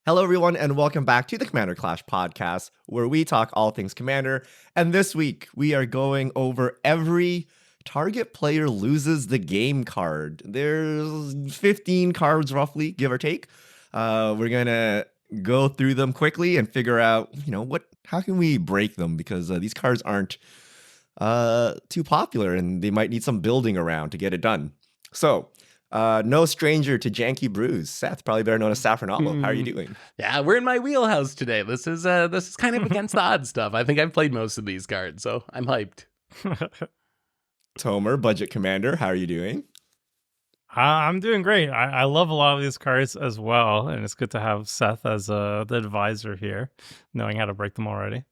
Hello, everyone, and welcome back to the Commander Clash podcast, where we talk all things Commander. And this week, we are going over every target player loses the game card. There's 15 cards, roughly, give or take. We're gonna go through them quickly and figure out, how can we break them, because these cards aren't too popular, and they might need some building around to get it done. So, no stranger to Janky Brews. Seth, probably better known as Saffron Olive. How are you doing? Yeah, we're in my wheelhouse today. This is kind of against the odds stuff. I think I've played most of these cards, so I'm hyped. Tomer, Budget Commander, how are you doing? I'm doing great. I love a lot of these cards as well, and it's good to have Seth as the advisor here, knowing how to break them already.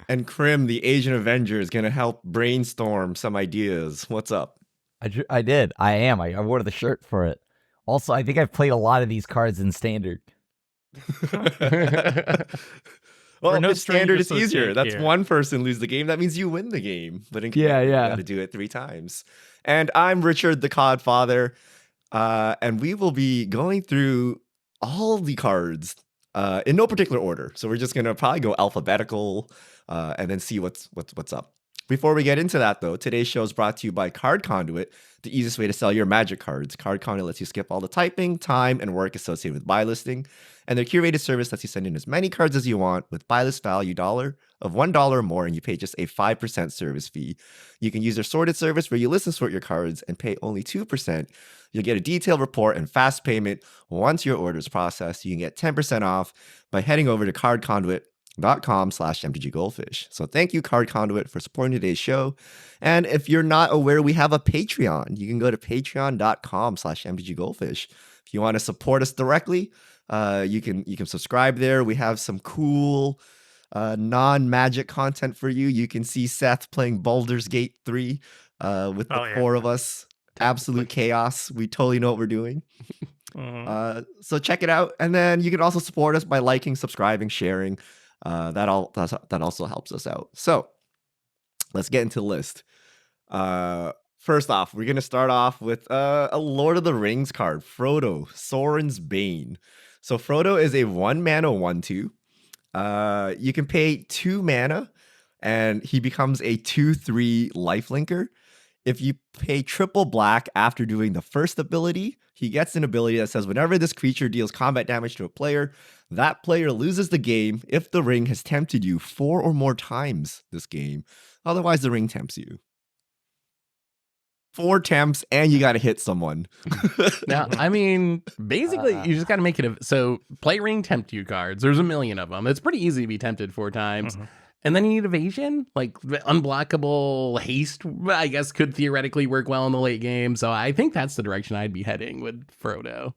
And Krim, the Asian Avenger, is going to help brainstorm some ideas. What's up? I did. I am. I wore the shirt for it. Also, I think I've played a lot of these cards in Standard. Well, no in Standard, it's strangers to the easier. cake That's here. one person lose the game. That means you win the game. But in Yeah, Commander, you yeah. got to do it 3 times. And I'm Richard, the Codfather, and we will be going through all the cards in no particular order. So we're just going to probably go alphabetical and then see what's up. Before we get into that, though, today's show is brought to you by Card Conduit, the easiest way to sell your Magic cards. Card Conduit lets you skip all the typing, time, and work associated with buy listing, and their curated service lets you send in as many cards as you want with buy list value of $1 or more, and you pay just a 5% service fee. You can use their sorted service where you list and sort your cards and pay only 2%. You'll get a detailed report and fast payment once your order is processed. You can get 10% off by heading over to cardconduit.com/mtggoldfish. So thank you, Card Conduit, for supporting today's show. And if you're not aware, we have a Patreon. You can go to patreon.com/mtggoldfish. If you want to support us directly, you can subscribe there. We have some cool non-magic content for you. You can see Seth playing Baldur's Gate 3 with the 4 of us. Absolute chaos. We totally know what we're doing. So check it out. And then you can also support us by liking, subscribing, sharing. That also helps us out. So let's get into the list. First off, we're gonna start off with a Lord of the Rings card, Frodo, Sauron's Bane. So Frodo is a 1-mana 1/2. You can pay 2 mana, and he becomes a 2/3 lifelinker. If you pay triple black after doing the first ability, he gets an ability that says whenever this creature deals combat damage to a player, that player loses the game if the ring has tempted you 4 or more times this game. Otherwise, the ring tempts you. 4 temps, and you got to hit someone. Now, I mean, basically, you just got to make it so play ring tempt you cards. There's a million of them. It's pretty easy to be tempted 4 times. And then you need evasion, like unblockable haste, I guess, could theoretically work well in the late game. So I think that's the direction I'd be heading with Frodo.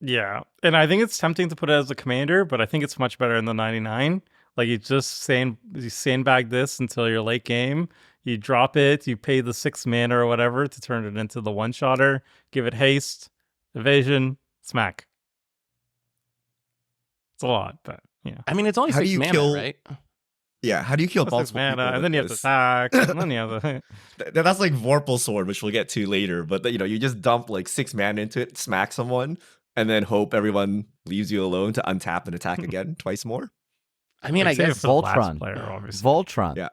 Yeah, and I think it's tempting to put it as a commander, but I think it's much better in the 99. Like you sandbag this until your late game. You drop it, you pay the 6 mana or whatever to turn it into the one-shotter, give it haste, evasion, smack. It's a lot, but yeah. I mean, it's only How do 6 you mana, kill- right? Yeah, how do you kill Plus 6 multiple mana, people and then with you have to this? attack, and then you have the... That's like Vorpal Sword, which we'll get to later. But you just dump like 6 mana into it, smack someone, and then hope everyone leaves you alone to untap and attack again twice more. I mean, Like, I save it guess for the last Voltron. player, obviously. Voltron. Yeah.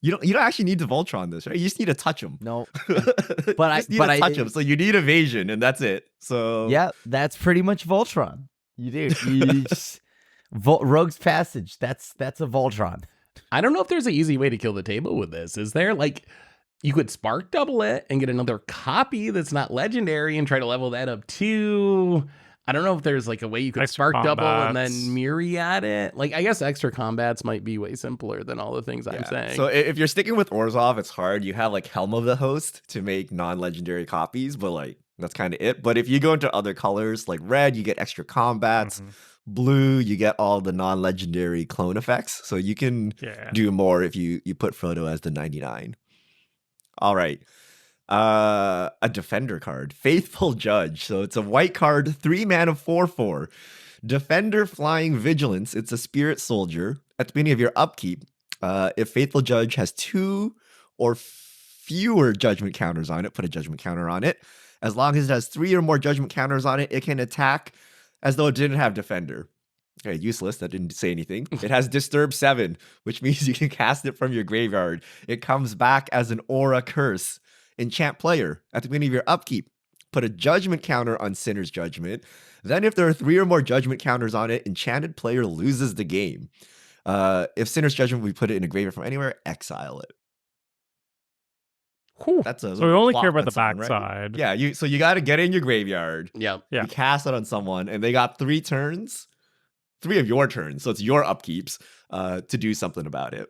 You don't actually need to Voltron this, right? You just need to touch them. No. But I- you just need but to I- touch them. So you need evasion, and that's it. So Yeah, that's pretty much Voltron. You do. You just, Rogue's Passage. That's a Voltron. I don't know if there's an easy way to kill the table with this. Is there? Like, you could spark double it and get another copy that's not legendary and try to level that up too. I don't know if there's like a way you could Extra spark double and then combats. myriad it. Like, I guess extra combats might be way simpler than all the things I'm saying. So if you're sticking with Orzhov, it's hard. You have like Helm of the Host to make non-legendary copies, but like that's kind of it. But if you go into other colors like red, you get extra combats. Blue, you get all the non-legendary clone effects. So you can Yeah. do more if you put Frodo as the 99. All right. A defender card, Faithful Judge. So it's a white card, 3 mana 4/4. Defender Flying Vigilance. It's a spirit soldier. At the beginning of your upkeep, if Faithful Judge has 2 or fewer judgment counters on it, put a judgment counter on it. As long as it has 3 or more judgment counters on it, it can attack as though it didn't have Defender. Okay, useless. That didn't say anything. It has Disturb 7, which means you can cast it from your graveyard. It comes back as an Aura Curse. Enchant player. At the beginning of your upkeep, put a judgment counter on Sinner's Judgment. Then if there are 3 or more judgment counters on it, enchanted player loses the game. If Sinner's Judgment, we put it in a graveyard from anywhere, exile it. Whew. That's a So we only plot care about the that's on, right? backside. Yeah, so you got to get in your graveyard. Yep. Yeah. You cast it on someone, and they got 3 turns, 3 of your turns. So it's your upkeeps to do something about it.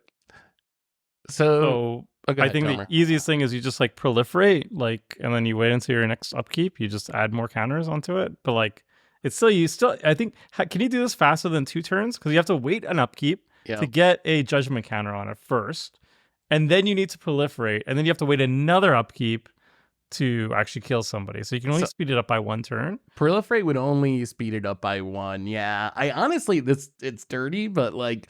So So I think the easiest thing is you just like proliferate, like, and then you wait until your next upkeep. You just add more counters onto it. But like, it's still. I think can you do this faster than 2 turns? Because you have to wait an upkeep to get a judgment counter on it first, and then you need to proliferate, and then you have to wait another upkeep to actually kill somebody. So you can only speed it up by 1 turn. Proliferate would only speed it up by 1. Yeah, I honestly, it's dirty, but like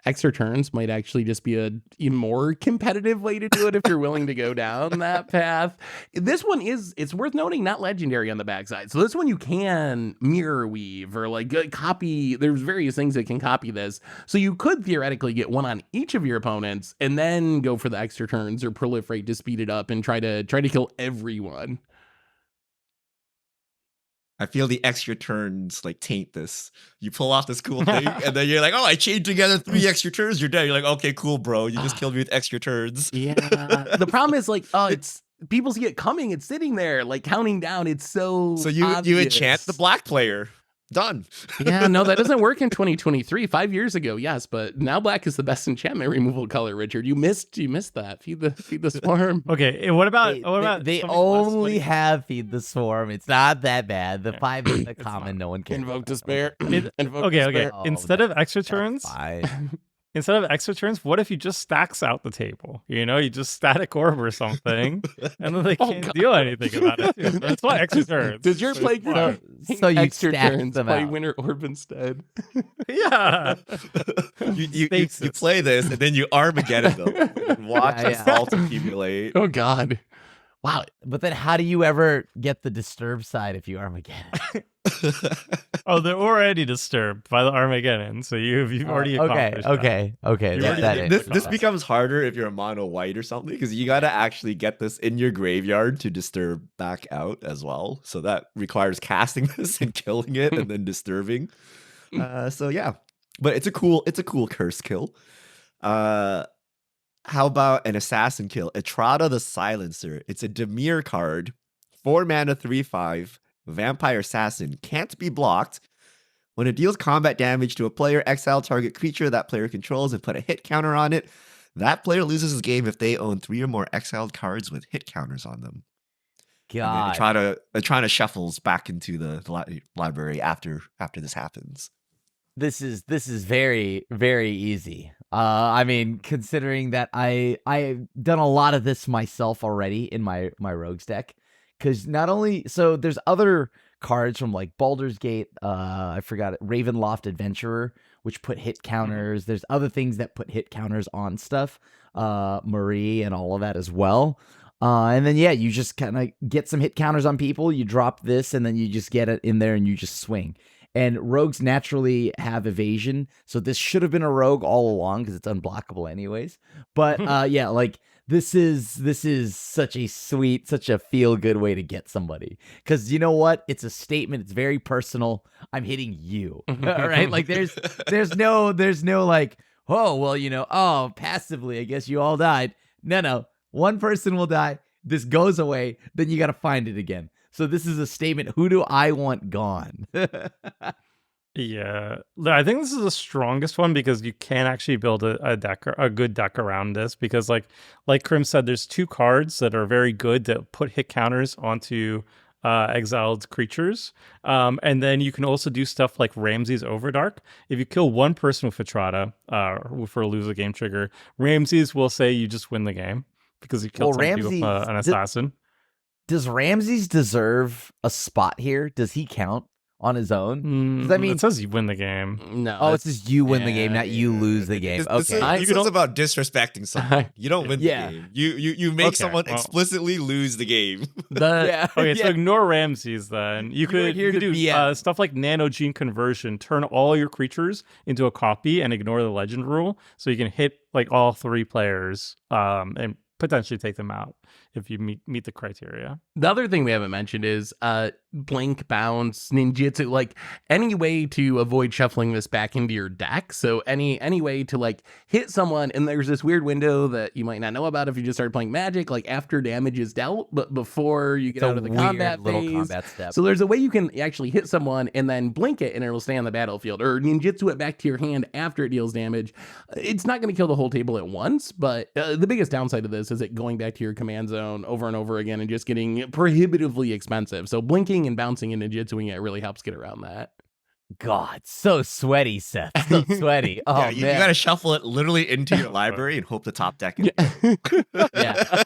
extra turns might actually just be a more competitive way to do it if you're willing to go down that path. This one it's worth noting, not legendary on the backside. So this one you can mirror weave or like copy. There's various things that can copy this. So you could theoretically get 1 on each of your opponents and then go for the extra turns or proliferate to speed it up and try to kill everyone. I feel the extra turns like taint this. You pull off this cool thing, and then you're like, "Oh, I chained together 3 extra turns. You're dead." You're like, "Okay, cool, bro. You just killed me with extra turns." Yeah. The problem is like, it's people see it coming. It's sitting there like counting down. It's so you obvious. enchant the black player. Done. Yeah, no, that doesn't work in 2023. 5 years ago, yes, but now black is the best enchantment removal color. Richard, you missed that. Feed the swarm. Okay, what about they something only less have Feed the Swarm. It's not that bad. The 5 is the common. No one can Invoke despair. Okay. Despair. Oh, Instead of extra turns, instead of extra turns, what if you just stacks out the table? You know, you just static orb or something, and then they can't do anything about it. Too. That's why extra turns. Does your play so you extra stack turns them play out. Winter Orb instead? Yeah. you play this, and then you Armageddon them. And watch Yeah, the salt accumulate. Oh God. Wow. But then how do you ever get the Disturb side if you Armageddon? Oh, they're already disturbed by the Armageddon, so you've already accomplished that. Okay. You already did This that. becomes harder if you're a mono white or something, because you got to actually get this in your graveyard to disturb back out as well. So that requires casting this and killing it and then disturbing. So yeah, but it's a cool curse kill. How about an assassin kill? Etrata the Silencer. It's a Dimir card, 4 mana, 3/5. Vampire Assassin, can't be blocked. When it deals combat damage to a player, exile target creature that player controls and put a hit counter on it. That player loses his game if they own 3 or more exiled cards with hit counters on them. God. Etrata shuffles back into the library after this happens. This is very, very easy. I mean, considering that I've done a lot of this myself already in my rogues deck. Because not only, so there's other cards from like Baldur's Gate, I forgot it, Ravenloft Adventurer, which put hit counters. There's other things that put hit counters on stuff, Marie and all of that as well. And then, yeah, you just kind of get some hit counters on people, you drop this, and then you just get it in there and you just swing. And rogues naturally have evasion, so this should have been a rogue all along because it's unblockable anyways. But yeah, like this is such a sweet, such a feel good way to get somebody. Because you know what? It's a statement. It's very personal. I'm hitting you. All right, like there's no like, oh well, you know, oh passively, I guess you all died. No, one person will die. This goes away. Then you got to find it again. So this is a statement. Who do I want gone? Yeah, I think this is the strongest one because you can actually build a good deck around this. Because like Krim said, there's 2 cards that are very good that put hit counters onto exiled creatures. And then you can also do stuff like Ramses Overdark. If you kill one person with Etrata for a lose a game trigger, Ramses will say you just win the game because you killed somebody with an assassin. Does Ramses deserve a spot here? Does he count? on his own? Does that mean it says you win the game? No. Oh, it's just you win the game, not you lose the game. This Okay. is about disrespecting someone. You don't win Yeah. the game. You make Okay, someone well. explicitly lose the game. the Okay, so yeah. ignore Ramses then. You are could, here you could to do BS. stuff like nano gene conversion, turn all your creatures into a copy and ignore the legend rule. So you can hit like all 3 players and potentially take them out if you meet the criteria. The other thing we haven't mentioned is blink, bounce, ninjutsu, like any way to avoid shuffling this back into your deck. So any way to like hit someone, and there's this weird window that you might not know about if you just started playing Magic, like after damage is dealt, but before you get It's a out of the weird combat little phase. combat step. So there's a way you can actually hit someone and then blink it and it will stay on the battlefield, or ninjutsu it back to your hand after it deals damage. It's not going to kill the whole table at once, but the biggest downside of this is it going back to your command zone over and over again and just getting prohibitively expensive. So blinking and bouncing and ninjutsuing it really helps get around that. God, so sweaty, Seth. So sweaty. Oh, yeah, you man. gotta shuffle it literally into your library and hope the top deck. Yeah.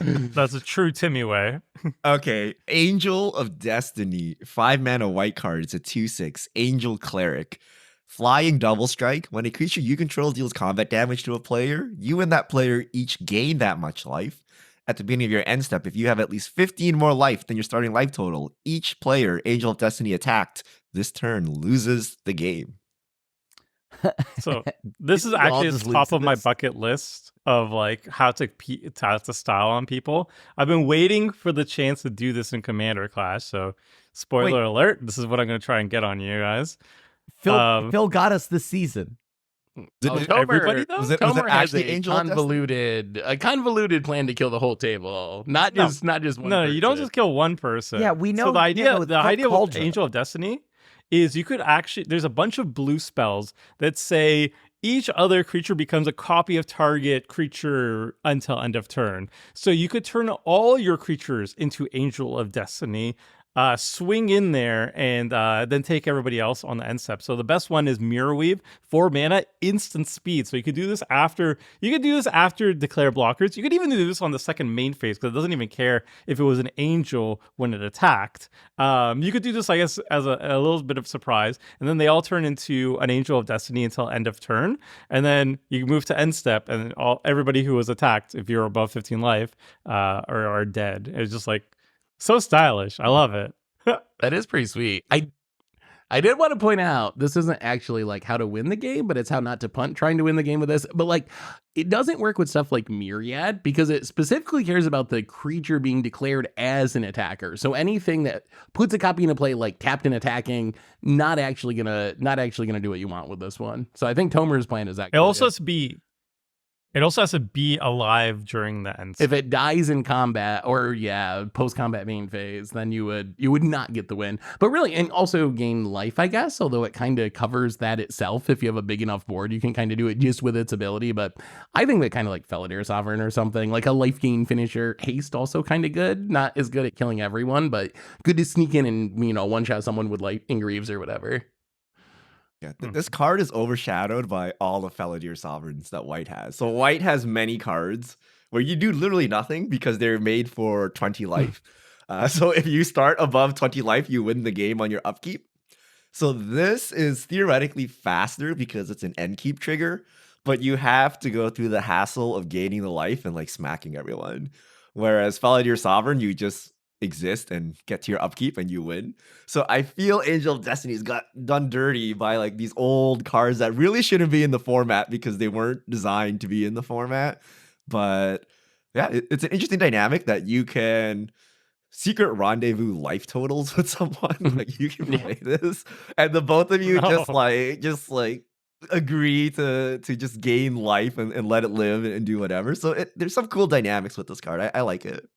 That's a true Timmy way. Okay, Angel of Destiny, 5 mana white card. It's a 2/6 Angel Cleric. Flying double strike. When a creature you control deals combat damage to a player, you and that player each gain that much life. At the beginning of your end step, if you have at least 15 more life than your starting life total, each player Angel of Destiny attacked this turn loses the game. So this is We'll all actually at just the lose top to of my this. bucket list of like how to style on people. I've been waiting for the chance to do this in Commander Clash. So spoiler alert, this is what I'm going to try and get on you guys. Phil got us this season. Everybody though? Was it Tomer has actually a Angel of convoluted plan to kill the whole table, not No. just one. No, you don't person. just kill one person. Yeah, we know- So the idea, no, it's the called idea of Cauldron. Angel of Destiny is you could actually. There's a bunch of blue spells that say each other creature becomes a copy of target creature until end of turn. So you could turn all your creatures into Angel of Destiny. Swing in there and then take everybody else on the end step. So the best one is Mirror Weave, 4 mana, instant speed. So you could do this after declare blockers. You could even do this on the second main phase because it doesn't even care if it was an angel when it attacked. You could do this, I guess, as a little bit of surprise, and then they all turn into an Angel of Destiny until end of turn, and then you move to end step, and everybody who was attacked, if you're above 15 life, are dead. It's just like. So stylish. I love it. That is pretty sweet. I did want to point out this isn't actually like how to win the game, but it's how not to punt trying to win the game with this. But like it doesn't work with stuff like Myriad because it specifically cares about the creature being declared as an attacker. So anything that puts a copy into play like tapped and attacking, not actually gonna do what you want with this one. So I think Tomer's plan is actually It also has to be alive during the end. if it dies in combat or post-combat main phase, then you would not get the win. But really, and also gain life, I guess, although it kind of covers that itself. If you have a big enough board, you can kind of do it just with its ability. But I think that kind of like Felidar Sovereign or something, like a life gain finisher. Haste also kind of good. Not as good at killing everyone, but good to sneak in and, one-shot someone with like Ingreaves or whatever. Yeah, this card is overshadowed by all the Felidar Sovereigns that White has. So White has many cards where you do literally nothing because they're made for 20 life. So if you start above 20 life, you win the game on your upkeep. So this is theoretically faster because it's an end keep trigger, but you have to go through the hassle of gaining the life and like smacking everyone. Whereas Felidar Sovereign, you just exist and get to your upkeep and you win. So I feel Angel of Destiny's got done dirty by like these old cards that really shouldn't be in the format because they weren't designed to be in the format. But yeah, it's an interesting dynamic that you can secret rendezvous life totals with someone. Like you can play this, and the both of you just like agree to just gain life and let it live and do whatever. So there's some cool dynamics with this card. I like it.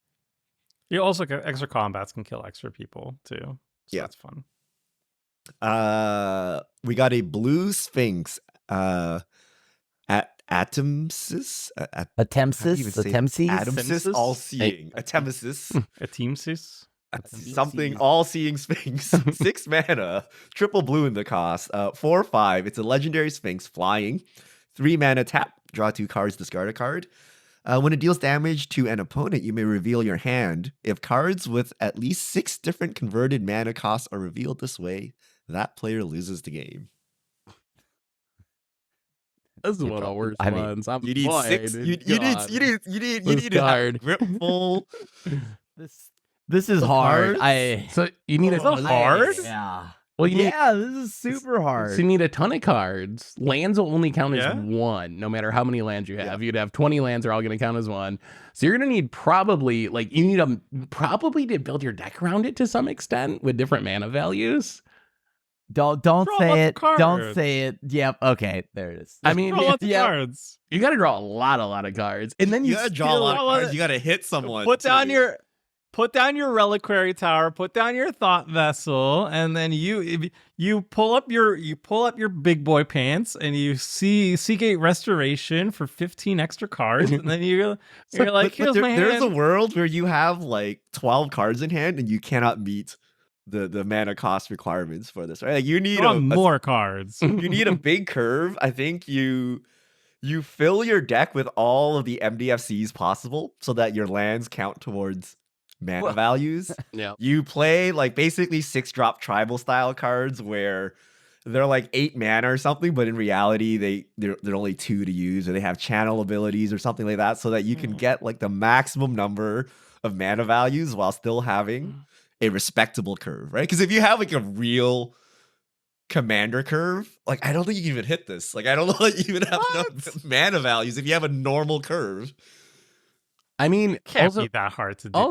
You also get extra combats can kill extra people too. So Yeah. that's fun. We got a blue Sphinx at Atomsis. Atomsis, all seeing. Atomsis. A Teamsys? Something all seeing Sphinx. 6 mana, triple blue in the cost. 4/5. It's a legendary Sphinx flying. 3 mana tap, draw 2 cards, discard a card. When it deals damage to an opponent, you may reveal your hand. If cards with at least 6 different converted mana costs are revealed this way, that player loses the game. This is one of the worst I mean, ones. I'm You need boy, 6. dude, You God. need to have a grip full. This is The hard. cards? So you need Oh, a hard? Yeah. well, you need Yeah, this is super hard. So you need a ton of cards. Lands will only count as Yeah? 1, no matter how many lands you have. Yeah. You'd have 20 lands, they're all going to count as 1. So you're going to need probably, like, you need probably to build your deck around it to some extent with different mana values. Don't Draw lots say of it. Don't cards. say it. Yep. Okay. There it is. I mean, Draw lots of yeah. cards. you got to draw a lot of cards. And then You you gotta draw a lot of still- cards. You gotta hit someone. Put down too. your reliquary tower, put down your thought vessel, and then you pull up your big boy pants and you see Seagate Restoration for 15 extra cards, and then you're like, here's my there's a hand. world where you have like 12 cards in hand and you cannot meet the mana cost requirements for this, right? Like you need Draw a more cards. you need a big curve. I think you fill your deck with all of the MDFCs possible so that your lands count towards mana Well- values. Yeah. You play like basically 6-drop tribal style cards where they're like 8 mana or something, but in reality they're only 2 to use, or they have channel abilities or something like that, so that you can get like the maximum number of mana values while still having a respectable curve, right? Because if you have like a real commander curve, like I don't think you can even hit this. Like I don't know that you even have enough mana values if you have a normal curve. I mean, Can't also, be that hard to do.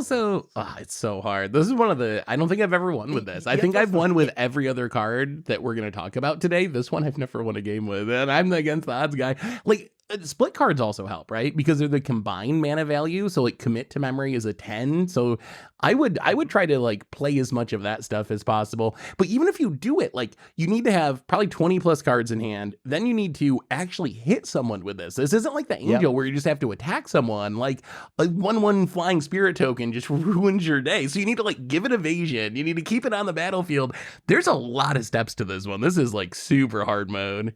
it's so hard. This is one of the, I don't think I've ever won with this. I Yeah, think I've won definitely. with every other card that we're going to talk about today. This one I've never won a game with, and I'm the against the odds guy. Like, split cards also help, right? Because they're the combined mana value. So like commit to memory is a 10. So I would try to like play as much of that stuff as possible. But even if you do it, like you need to have probably 20 plus cards in hand. Then you need to actually hit someone with this. This isn't like the angel where you just have to attack someone. Like a 1/1 flying spirit token just ruins your day. So you need to like give it evasion. You need to keep it on the battlefield. There's a lot of steps to this one. This is like super hard mode.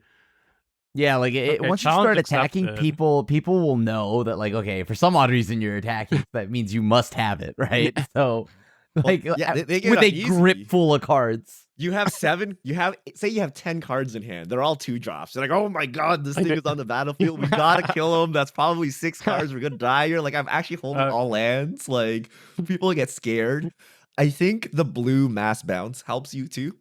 Yeah, like Okay, once you challenge start attacking accepted. people will know that, like, okay, for some odd reason you're attacking. That means you must have it, right? So, like, yeah, they get with up a easy. grip full of cards. You have 7. Say you have 10 cards in hand. They're all 2-drops. You're like, oh my god, this thing is on the battlefield. We gotta kill him. That's probably 6 cards. We're gonna die here. Like I'm actually holding all lands. Like people get scared. I think the blue mass bounce helps you too.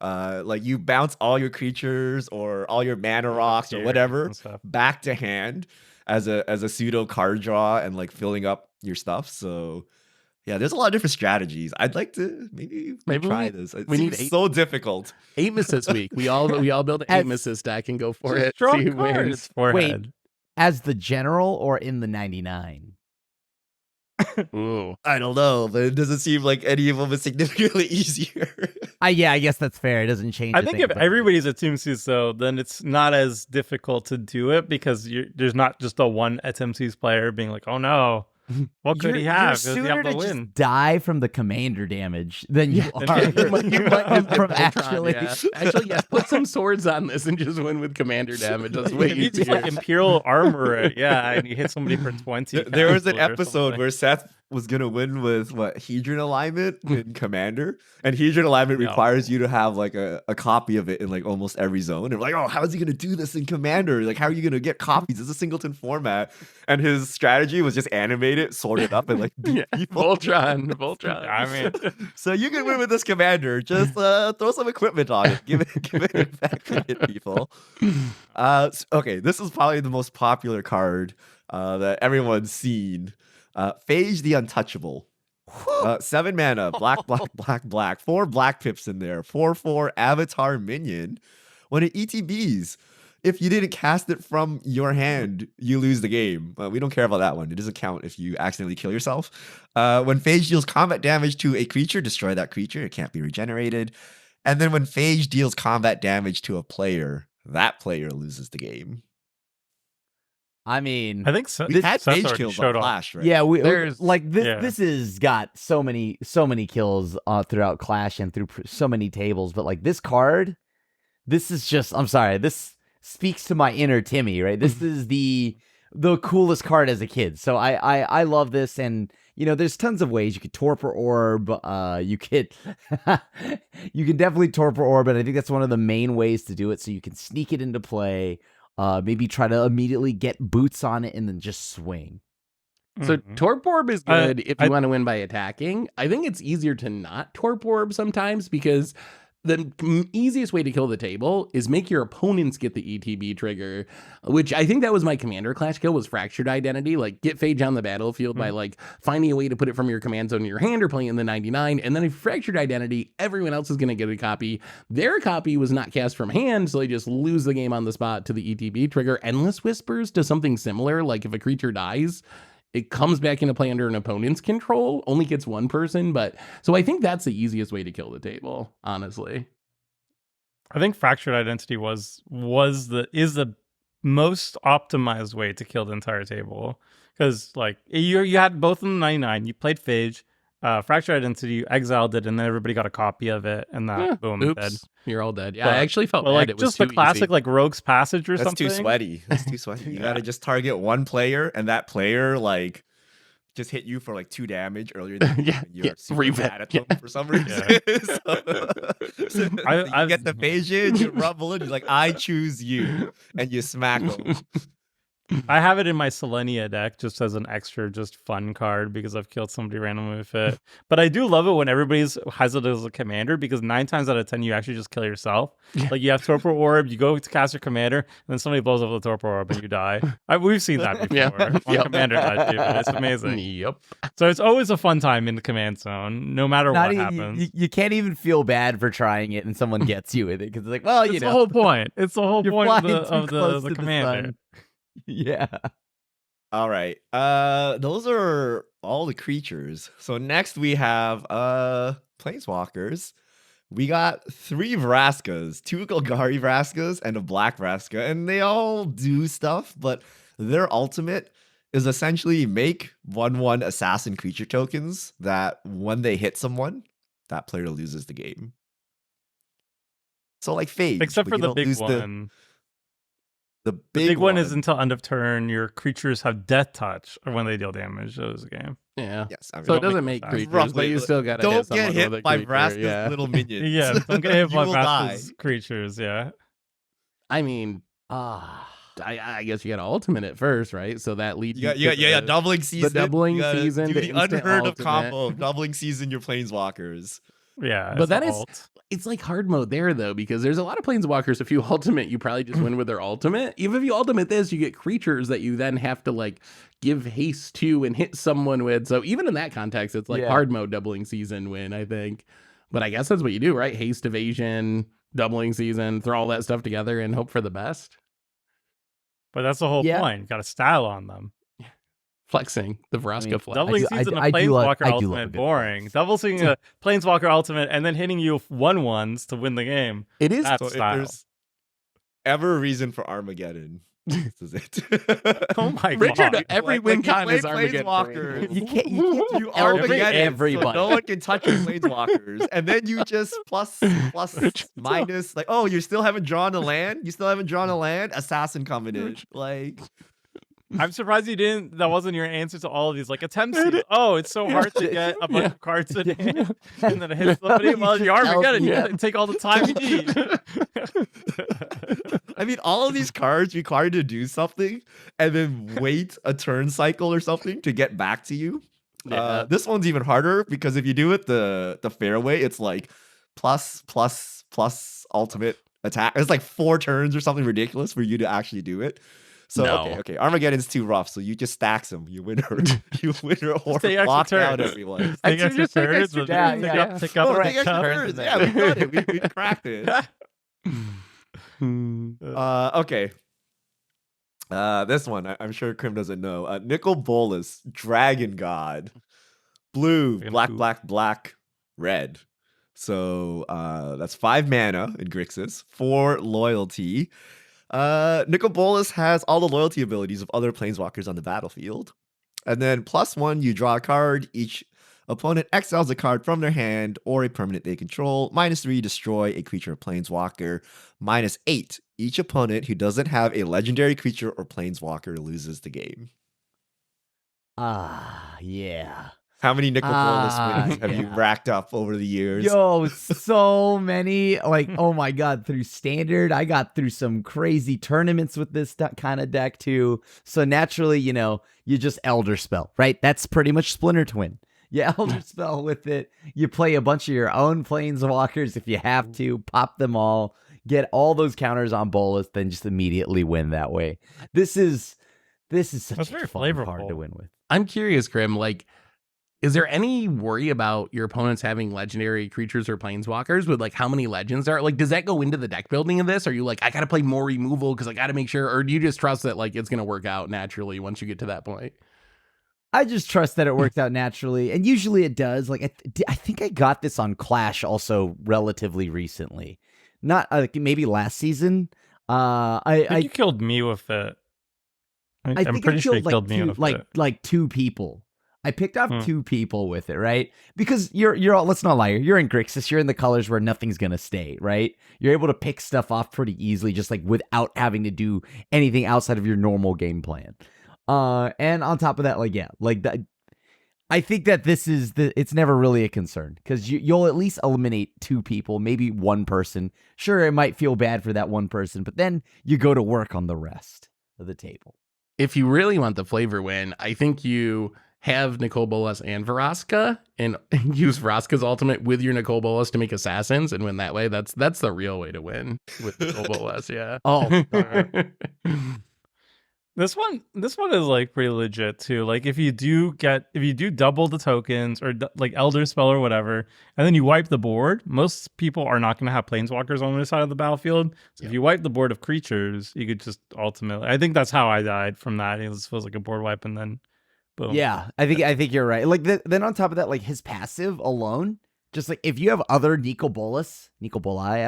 Like you bounce all your creatures or all your mana rocks or Here whatever and stuff. back to hand as a pseudo card draw and like filling up your stuff. So yeah, there's a lot of different strategies. I'd like to maybe try this. It we need seems 8 so difficult. Amos this week. We all build an As- Amos this deck and go for Just it. draw See who cards, wins. forehead. As the general or in the 99? Ooh. I don't know, but it doesn't seem like any of them is significantly easier. Yeah, I guess that's fair. It doesn't change. I a think thing, if but- everybody's a Team CISO, then it's not as difficult to do it because there's not just a one TMC's player being like, oh no, what could he have? Does he You're have sooner the to win? just die from the commander damage than you Yeah. are You might have from Voltron, actually. yeah. Actually, yes. Put some swords on this and just win with commander damage. That's way You just easier. like Imperial armor it, yeah, and you hit somebody for 20. There was an castles or episode something. where Seth was gonna win with Hedron alignment in Commander, and Hedron alignment Yeah. requires you to have like a copy of it in like almost every zone. And we're like, oh, how is he gonna do this in Commander? Like, how are you gonna get copies? It's a singleton format, and his strategy was just animate it, sort it up, and like beat Yeah. people. Voltron. I mean, So you can win with this Commander. Just throw some equipment on it. Give it effect to hit people. Okay, this is probably the most popular card that everyone's seen. Phage the Untouchable. 7 mana, black. 4 black pips in there. 4/4 avatar minion. When it ETBs, if you didn't cast it from your hand, you lose the game. We don't care about that one. It doesn't count if you accidentally kill yourself. When Phage deals combat damage to a creature, destroy that creature. It can't be regenerated. And then when Phage deals combat damage to a player, that player loses the game. I mean, I think so. We had Seth Phage already kills showed on off. Clash, right? yeah, There's- like this. Yeah. This has got so many kills throughout Clash and through so many tables. But like this card, this is just. I'm sorry. This speaks to my inner Timmy, right? This is the the coolest card as a kid. So I love this, and there's tons of ways you could torpor orb. You could you can definitely torpor orb, and I think that's one of the main ways to do it. So you can sneak it into play. Maybe try to immediately get boots on it and then just swing. So Torp Orb is good if you I- want to win by attacking. I think it's easier to not Torp Orb sometimes because the easiest way to kill the table is make your opponents get the ETB trigger, which I think that was my Commander Clash kill was Fractured Identity. Like get Phage on the battlefield by like finding a way to put it from your command zone in your hand or playing in the 99. And then if Fractured Identity, everyone else is going to get a copy. Their copy was not cast from hand, so they just lose the game on the spot to the ETB trigger. Endless Whispers does something similar. Like if a creature dies, it comes back into play under an opponent's control, only gets one person. But so I think that's the easiest way to kill the table, honestly. I think Fractured Identity is the most optimized way to kill the entire table, because like you had both in the 99. You played Phage, Fractured Identity, you exiled it, and then everybody got a copy of it, and that boom, Oops, dead. you're all dead. Yeah, But- I actually felt Well, bad. like It was just the too classic easy. like Rogue's Passage or That's something. too sweaty. That's too sweaty. You gotta just target one player, and that player like just hit you for like 2 damage earlier than you, Yeah, and you're yeah, super revet, mad at yeah. them for some reason. so you I've- get the phage in, you rumble it, you're like, I choose you, and you smack them. I have it in my Selenia deck just as an extra, just fun card because I've killed somebody randomly with it. But I do love it when everybody's has it as a commander, because 9 times out of 10 you actually just kill yourself. Yeah. Like you have Torpor Orb, you go to cast your commander, and then somebody blows up the Torpor Orb and you die. We've seen that before. Yeah. On Yep. Commander Night too. It's amazing. Yep. So it's always a fun time in the command zone, no matter Not what even, happens. you can't even feel bad for trying it, and someone gets you with it because it's like, well, It's the whole point. It's the whole you're point of flying the, too of close the to commander. sun. Yeah. All right. Those are all the creatures. So next we have planeswalkers. We got 3 Vraskas, 2 Golgari Vraskas, and a black Vraska, and they all do stuff, but their ultimate is essentially make 1/1 assassin creature tokens that when they hit someone, that player loses the game. So like Phage, Except but for you the don't big lose one. The The big, big one is until end of turn, your creatures have death touch or when they deal damage. That was a game. Yeah. Yes, I mean, So it don't doesn't make make sense. creatures, but you still got to don't hit get someone with a hit by creature, Vraska's yeah. little minions. Yeah, don't get hit You by will die. Vraska's creatures. Yeah. I mean, I guess you got to ultimate it first, right? So that leads Yeah, you to the- doubling season. doubling You gotta season, do the the instant unheard of ultimate. combo of doubling season your planeswalkers. Yeah. But it's that an is- ult. It's like hard mode there though, because there's a lot of planeswalkers. If you ultimate, you probably just win with their ultimate. Even if you ultimate this, you get creatures that you then have to like give haste to and hit someone with. So even in that context, it's like Yeah. hard mode doubling season win, I think. But I guess that's what you do, right? Haste, evasion, doubling season, throw all that stuff together and hope for the best. But that's the whole Yeah. point. You got a style on them. Flexing the Vraska mean, flex. Doubling I season do- of I do love- Planeswalker I do love a Ultimate good boring. flex. Double seeing a Planeswalker Ultimate and then hitting you 1/1s to win the game. It is That's So if style. there's ever a reason for Armageddon, this is it. Oh my Richard, god. every Like, win you con play is Armageddon. Planeswalkers. You can't You Every- Armageddon, everybody. so no one can touch your planeswalkers, and then you just plus minus like, oh, you still haven't drawn a land. You still haven't drawn a land. Assassin Covenant, like I'm surprised you didn't. That wasn't your answer to all of these. Like attempts. Oh, it's so hard to get a bunch of cards in hand, and then it hits somebody. Well, you Armageddon. You Yeah. gotta take all the time you need. I mean, all of these cards require you to do something and then wait a turn cycle or something to get back to you. Yeah. This one's even harder because if you do it the fair way, it's like plus ultimate attack. It's like 4 turns or something ridiculous for you to actually do it. So No. okay, Armageddon's too rough. So you just stacks them. You win or you win or take extra block out turns. everyone. Take Extra- extra just take turns. extra and turns, Take yeah. up, take up Oh, the take extra cup. turns. Yeah, we got it. We cracked it. Okay. This one I'm sure Krim doesn't know. Nicol Bolas, Dragon God, blue, Dragon black, poop. black, black, red. So that's 5 mana in Grixis, 4 loyalty. Nicol Bolas has all the loyalty abilities of other planeswalkers on the battlefield. And then +1, you draw a card. Each opponent exiles a card from their hand or a permanent they control. -3, destroy a creature or planeswalker. -8, Each opponent who doesn't have a legendary creature or planeswalker loses the game. Yeah. How many Nicol Bolas wins have you yeah. racked up over the years? Yo, so many. Like, oh my God, through standard, I got through some crazy tournaments with this kind of deck too. So naturally, you just Elder Spell, right? That's pretty much Splinter Twin. You Elder Spell with it. You play a bunch of your own Planeswalkers if you have to, pop them all, get all those counters on Bolas, then just immediately win that way. This is such That's a very fun card flavorful. to win with. I'm curious, Grim, like, is there any worry about your opponents having legendary creatures or planeswalkers with like how many legends are? Like, does that go into the deck building of this? Are you like, I gotta play more removal because I gotta make sure, or do you just trust that like it's gonna work out naturally once you get to that point? I just trust that it worked out naturally, and usually it does. Like I think I got this on Clash also relatively recently, not maybe last season. I think you killed me with it. I I'm think pretty I sure you killed killed me with it. like two people. I picked off two people with it, right? Because you're all, let's not lie, you're in Grixis, you're in the colors where nothing's gonna stay, right? You're able to pick stuff off pretty easily, just like without having to do anything outside of your normal game plan. And on top of that, like that, I think that it's never really a concern because you'll at least eliminate two people, maybe one person. Sure, it might feel bad for that one person, but then you go to work on the rest of the table. If you really want the flavor win, I think you have Nicol Bolas and Vraska and use Vraska's ultimate with your Nicol Bolas to make assassins and win that way. That's the real way to win with Nicol Bolas, yeah. Oh, This one is like pretty legit too. Like if you do double the tokens or like Elder Spell or whatever, and then you wipe the board, most people are not going to have planeswalkers on their side of the battlefield. So if you wipe the board of creatures, you could just ultimately. I think that's how I died from that. It was like a board wipe and then boom. yeah, I think you're right. Like then on top of that, like his passive alone, just like if you have other Nicol Bolas, I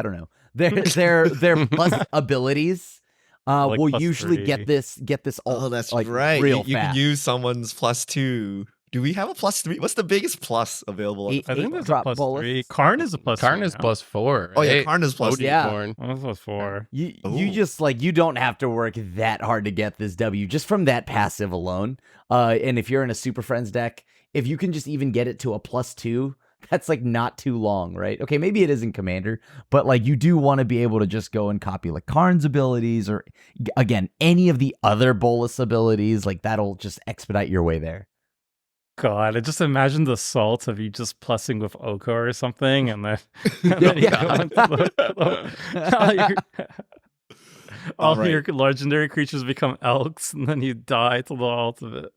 don't know, their plus abilities. Like we'll plus usually 3. get this Oh, that's like right. real You can fast. use someone's +2. Do we have a +3? What's the biggest plus available? Eight- I think there's a drop plus Bolas. 3. Karn is a plus. Karn 3 is now. +4. Oh yeah, right? Karn is plus. Odin Yeah. Korn. Oh, that's plus 4. You Ooh. just like you don't have to work that hard to get this W just from that passive alone. And if you're in a Super Friends deck, if you can just even get it to a +2, that's like not too long, right? Okay, maybe it is in Commander, but like you do want to be able to just go and copy like Karn's abilities or again any of the other Bolas abilities. Like that'll just expedite your way there. God, I just imagine the salt of you just plussing with Oko or something, and then, all your legendary creatures become elks, and then you die to the ultimate.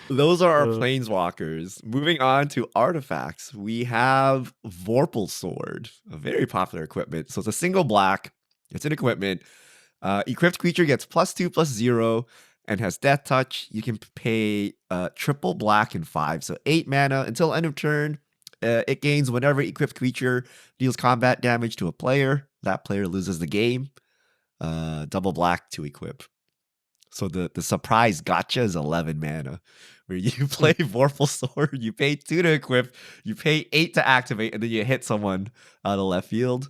Those are our planeswalkers. Moving on to artifacts, we have Vorpal Sword, a very popular equipment. So it's a single black. It's an equipment. Equipped creature gets +2/+0 and has Death Touch. You can pay triple black and 5, so 8 mana until end of turn. It gains whenever equipped creature deals combat damage to a player. That player loses the game. Double black to equip. So the surprise gotcha is 11 mana, where you play Vorpal Sword, you pay 2 to equip, you pay 8 to activate, and then you hit someone out of left field.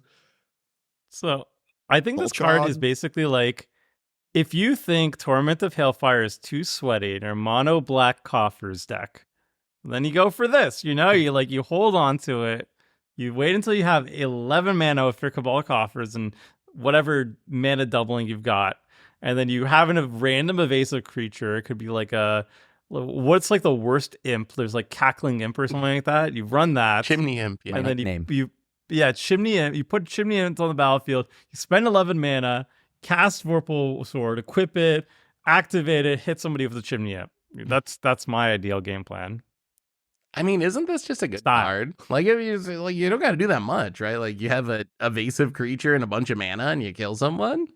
So I think this card is Voltron. basically like, if you think Torment of Hailfire is too sweaty in your mono black coffers deck, then you go for this. You hold on to it. You wait until you have 11 mana with your Cabal coffers and whatever mana doubling you've got. And then you have a random evasive creature. It could be like what's like the worst imp? There's like Cackling Imp or something like that. You run that. Chimney Imp. Yeah. And then Chimney Imp. You put Chimney Imp on the battlefield. You spend 11 mana, cast Vorpal Sword, equip it, activate it, hit somebody with the Chimney Imp. That's my ideal game plan. I mean, isn't this just a good card? Like, if you don't got to do that much, right? Like, you have a evasive creature and a bunch of mana, and you kill someone.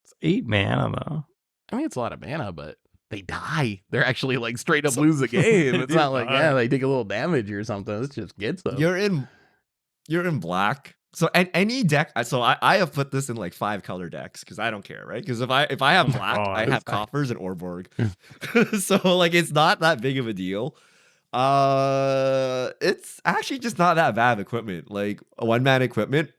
It's 8 mana though. I mean, it's a lot of mana, but they die. They're actually like straight up lose the game. It's not like they take a little damage or something. It just gets them. You're in black. So any deck, so I have put this in like 5 color decks because I don't care, right? Because if I have black, I have Coffers and Orborg. So like it's not that big of a deal. It's actually just not that bad of equipment. Like a 1-man equipment.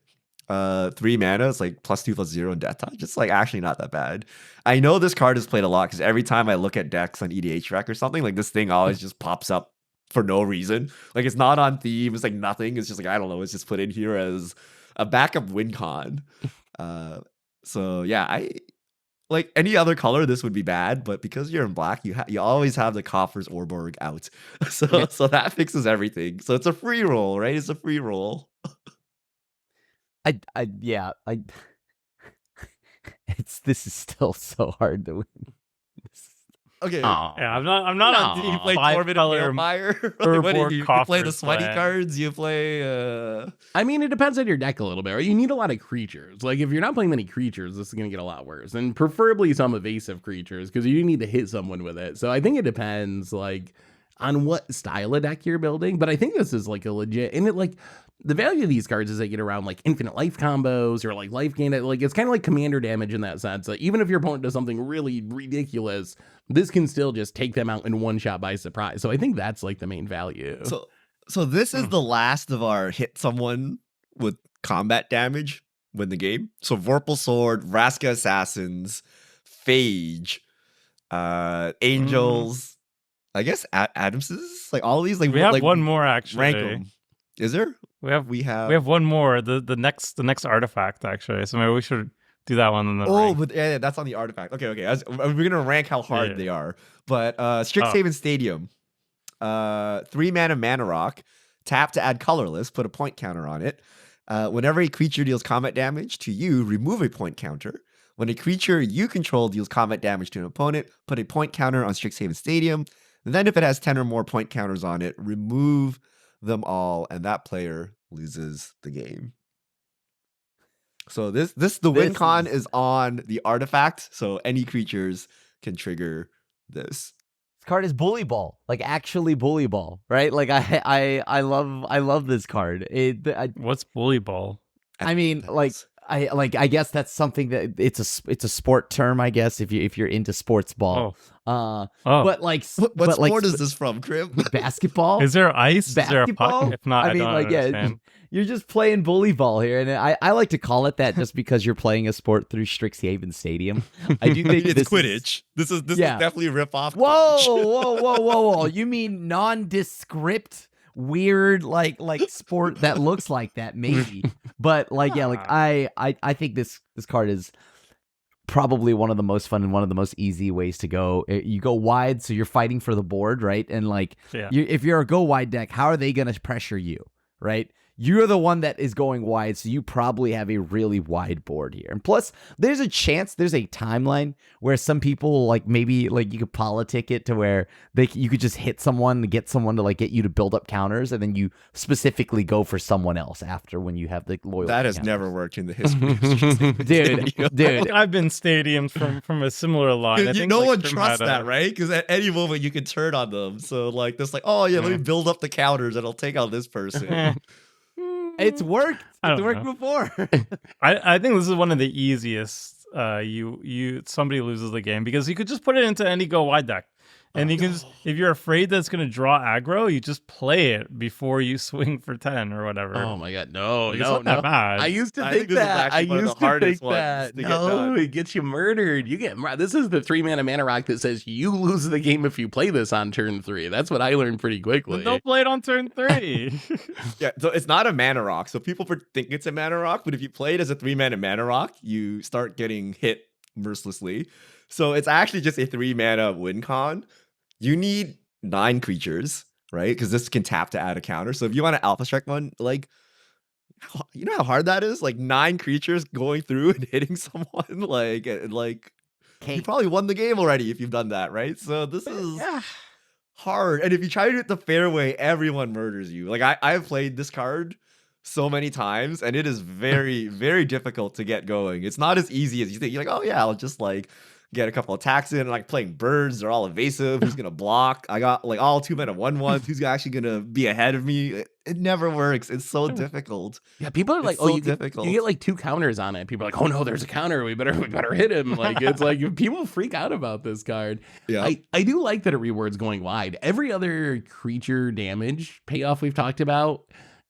3 mana. It's like +2/+0 in death touch. It's like actually not that bad. I know this card is played a lot because every time I look at decks on EDH Rec or something, like this thing always just pops up for no reason. Like it's not on theme. It's like nothing. It's just like I don't know. It's just put in here as a backup win con. So yeah, I like any other color. This would be bad, but because you're in black, you always have the Coffers Orborg out. So that fixes everything. So it's a free roll, right? It's a free roll. Yeah, this is still so hard to win. Okay. Aw. Yeah, I'm not on No. You play five Torment color of Balefire? Like, what do Urborg you play the Coffers sweaty plan. cards? You play I mean, it depends on your deck a little bit, right? You need a lot of creatures. Like, if you're not playing many creatures, this is going to get a lot worse. And preferably some evasive creatures, because you need to hit someone with it. So I think it depends, like, on what style of deck you're building. But I think this is, like, a legit... And it, like, the value of these cards is they get around, like, infinite life combos or, like, life gain. Like, it's kind of like commander damage in that sense. Like, even if your opponent does something really ridiculous, this can still just take them out in one shot by surprise. So I think that's, like, the main value. So this is the last of our hit someone with combat damage win the game. So Vorpal Sword, Vraska Assassins, Phage, Angels, I guess Adamses, like all of these. Like We have like, one more actually. rank 'em. Is there? We have We have one more. The next artifact actually. So maybe we should do that one in the Oh, rank. but yeah, that's on the artifact. Okay. We're gonna rank how hard Yeah. they are. But Strixhaven Stadium, 3 mana rock, tap to add colorless, put a point counter on it. Whenever a creature deals combat damage to you, remove a point counter. When a creature you control deals combat damage to an opponent, put a point counter on Strixhaven Stadium. And then if it has 10 or more point counters on it, remove them all, and that player loses the game. So the win con is on the artifact, so any creatures can trigger this. This card is Bully Ball, like actually Bully Ball, right? Like I love this card. What's Bully Ball? I mean, I guess that's something that it's a sport term, I guess, if you're into sports ball. But like What sport is this from, Crib? basketball? Is there ice? Is there a Basketball? puck? If not, I mean, don't like, understand. you're just playing bully ball here, and I like to call it that just because you're playing a sport through Strixhaven Stadium. I do think It's this Quidditch. This is definitely a rip off. Whoa! You mean nondescript, weird, like sport that looks like that, maybe? But like, yeah, like I think this card is probably one of the most fun and one of the most easy ways to go. You go wide, so you're fighting for the board, right? And like, Yeah. if you're a go wide deck, how are they going to pressure you, right? You're the one that is going wide, so you probably have a really wide board here. And plus, there's a timeline where some people, like, maybe, like, you could politic it to where you could just hit someone to get someone to, like, get you to build up counters, and then you specifically go for someone else after when you have the loyalty. That has counters. never worked in the history of Strixhaven Dude, Stadium. dude. I've been stadiums from a similar line. I think, No like, one Trim trusts had that, right? Because at any moment you can turn on them. So like this, like, oh yeah, let me build up the counters and I'll take out this person. It's worked. I It's don't worked know. before. I think this is one of the easiest. Somebody loses the game because you could just put it into any go wide deck, and you can just, if you're afraid that it's going to draw aggro, you just play it before you swing for 10 or whatever. Oh my god, no, Like, no, it's not no. that bad. I used to I think think this is that. I actually one of the used to hardest think ones that. to get No, done. it gets you murdered. You get this is the 3 mana rock that says you lose the game if you play this on turn 3. That's what I learned pretty quickly. Then don't play it on turn 3. Yeah, so it's not a mana rock. So people think it's a mana rock, but if you play it as a 3 mana rock, you start getting hit mercilessly. So it's actually just a 3 mana win con. You need 9 creatures, right? Because this can tap to add a counter. So if you want an Alpha Strike one, like, you know how hard that is? Like 9 creatures going through and hitting someone, like you probably won the game already if you've done that, right? So this is hard. And if you try to do it the fair way, everyone murders you. Like I've played this card so many times, and it is very, very difficult to get going. It's not as easy as you think. You're like, oh yeah, I'll just like get a couple attacks in, like playing birds. They're all evasive. Who's gonna block? I got like all 2 mana 1/1s. Who's actually gonna be ahead of me? It never works. It's so difficult. Yeah, people are like, It's oh, so you difficult. get like 2 counters on it. People are like, oh no, there's a counter. We better hit him. Like it's like people freak out about this card. Yeah. I do like that it rewards going wide. Every other creature damage payoff we've talked about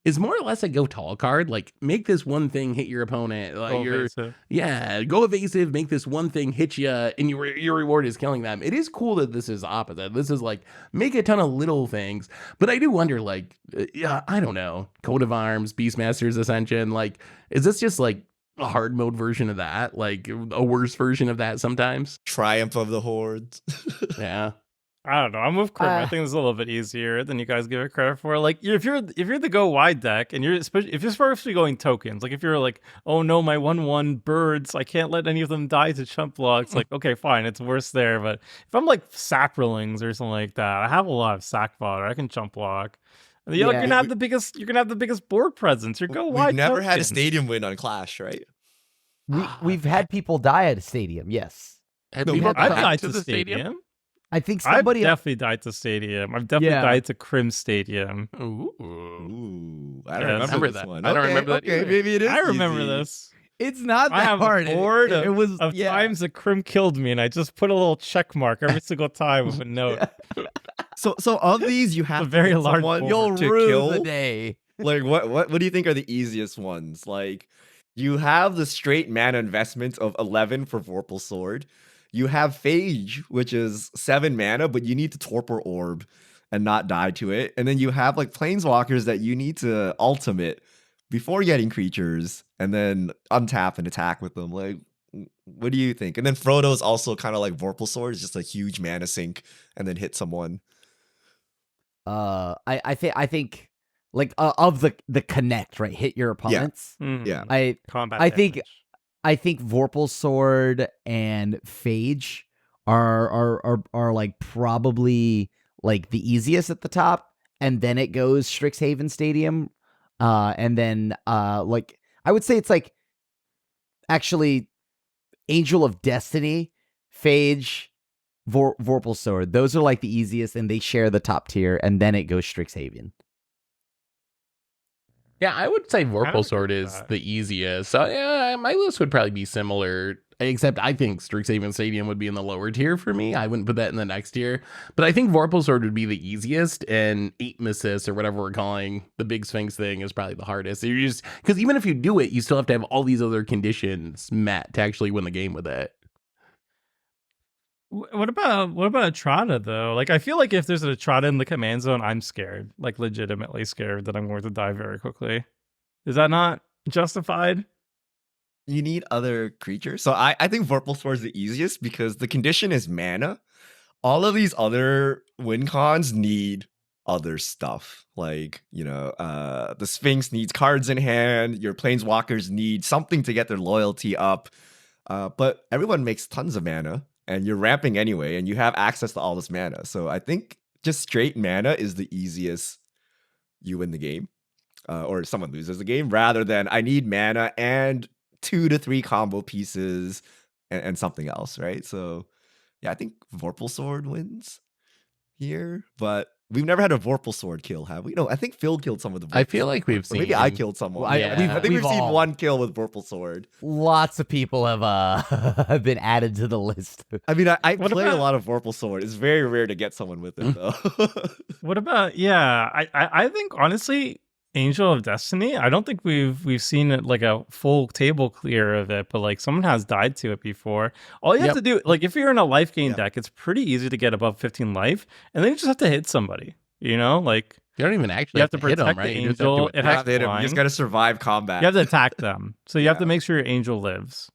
is more or less a go tall card. Like, make this one thing hit your opponent. Like, go evasive, make this one thing hit you, and your reward is killing them. It is cool that this is opposite. This is like, make a ton of little things. But I do wonder, like, I don't know, Coat of Arms, Beastmaster's Ascension, like, is this just like a hard mode version of that? Like, a worse version of that sometimes? Triumph of the Hordes. Yeah. I don't know. I'm with Crim. I think it's a little bit easier than you guys give it credit for. Like, if you're the go wide deck, and if you're especially going tokens, like if you're like, oh no, my 1/1 birds, I can't let any of them die to chump blocks. Like, okay, fine, it's worse there. But if I'm like Saprolings or something like that, I have a lot of sack fodder. I can chump block. And you're gonna have the biggest. You're gonna have the biggest board presence. You're go wide. We've never had a tokens. stadium win on Clash, right? We've had people die at a stadium. Yes, Have No, people I've come died to to the stadium. I think somebody. I've definitely died to stadium. I've definitely Yeah. died to Crim Stadium. Ooh. Ooh, Yeah, I don't remember remember this that. one. I don't remember that Okay, either. maybe it is. I remember easy. this. It's not that I have hard. a board it was of yeah. times that Crim killed me, and I just put a little check mark every single time with a note. So of these, you have a very to pick large someone board. You'll to rue kill. the day. Like what do you think are the easiest ones? Like you have the straight mana investment of 11 for Vorpal Sword. You have Phage, which is 7 mana, but you need to Torpor Orb and not die to it. And then you have like Planeswalkers that you need to ultimate before getting creatures and then untap and attack with them. Like, what do you think? And then Frodo's also kind of like Vorpal Sword, it's just a huge mana sink and then hit someone. I think like of the connect, right? Hit your opponents. Mhm. Yeah. Combat. I think- damage. I think Vorpal Sword and Phage are like probably like the easiest at the top, and then it goes Strixhaven Stadium, and then like I would say it's like actually Angel of Destiny, Phage, Vorpal Sword. Those are like the easiest, and they share the top tier, and then it goes Strixhaven. Yeah, I would say I would Vorpal Sword agree with is that. the easiest. So yeah, my list would probably be similar, except I think Strixhaven Stadium would be in the lower tier for me. I wouldn't put that in the next tier. But I think Vorpal Sword would be the easiest, and Aetmesis, or whatever we're calling the big Sphinx thing, is probably the hardest. So you just, because even if you do it, you still have to have all these other conditions met to actually win the game with it. What about Etrata though? Like, I feel like if there's an Etrata in the command zone, I'm scared, like legitimately scared that I'm going to die very quickly. Is that not justified? You need other creatures. So I think Vorpal Sword is the easiest because the condition is mana. All of these other win cons need other stuff. Like, the Sphinx needs cards in hand, your Planeswalkers need something to get their loyalty up. But everyone makes tons of mana, and you're ramping anyway, and you have access to all this mana. So I think just straight mana is the easiest you win the game. Or someone loses the game, rather than I need mana and 2 to 3 combo pieces and something else, right? So yeah, I think Vorpal Sword wins here, but we've never had a Vorpal Sword kill, have we? No, I think Phil killed someone with the Vorpal I feel like Sword. we've Or maybe I seen- killed someone. Well, Yeah. I think we've we've seen all- one kill with Vorpal Sword. Lots of people have have been added to the list. I mean, I What play a about- lot of Vorpal Sword. It's very rare to get someone with it, though. What about I think honestly, Angel of Destiny, I don't think we've seen it like a full table clear of it, but like someone has died to it before. All you have Yep. to do, like if you're in a life gain Yeah. deck, it's pretty easy to get above 15 life, and then you just have to hit somebody. Like You don't even actually you have to hit them, protect right? the You just have to angel. It attack. You has have to hit him. You just flying. got to survive combat. You have to attack them, so you have to Yeah. make sure your angel lives.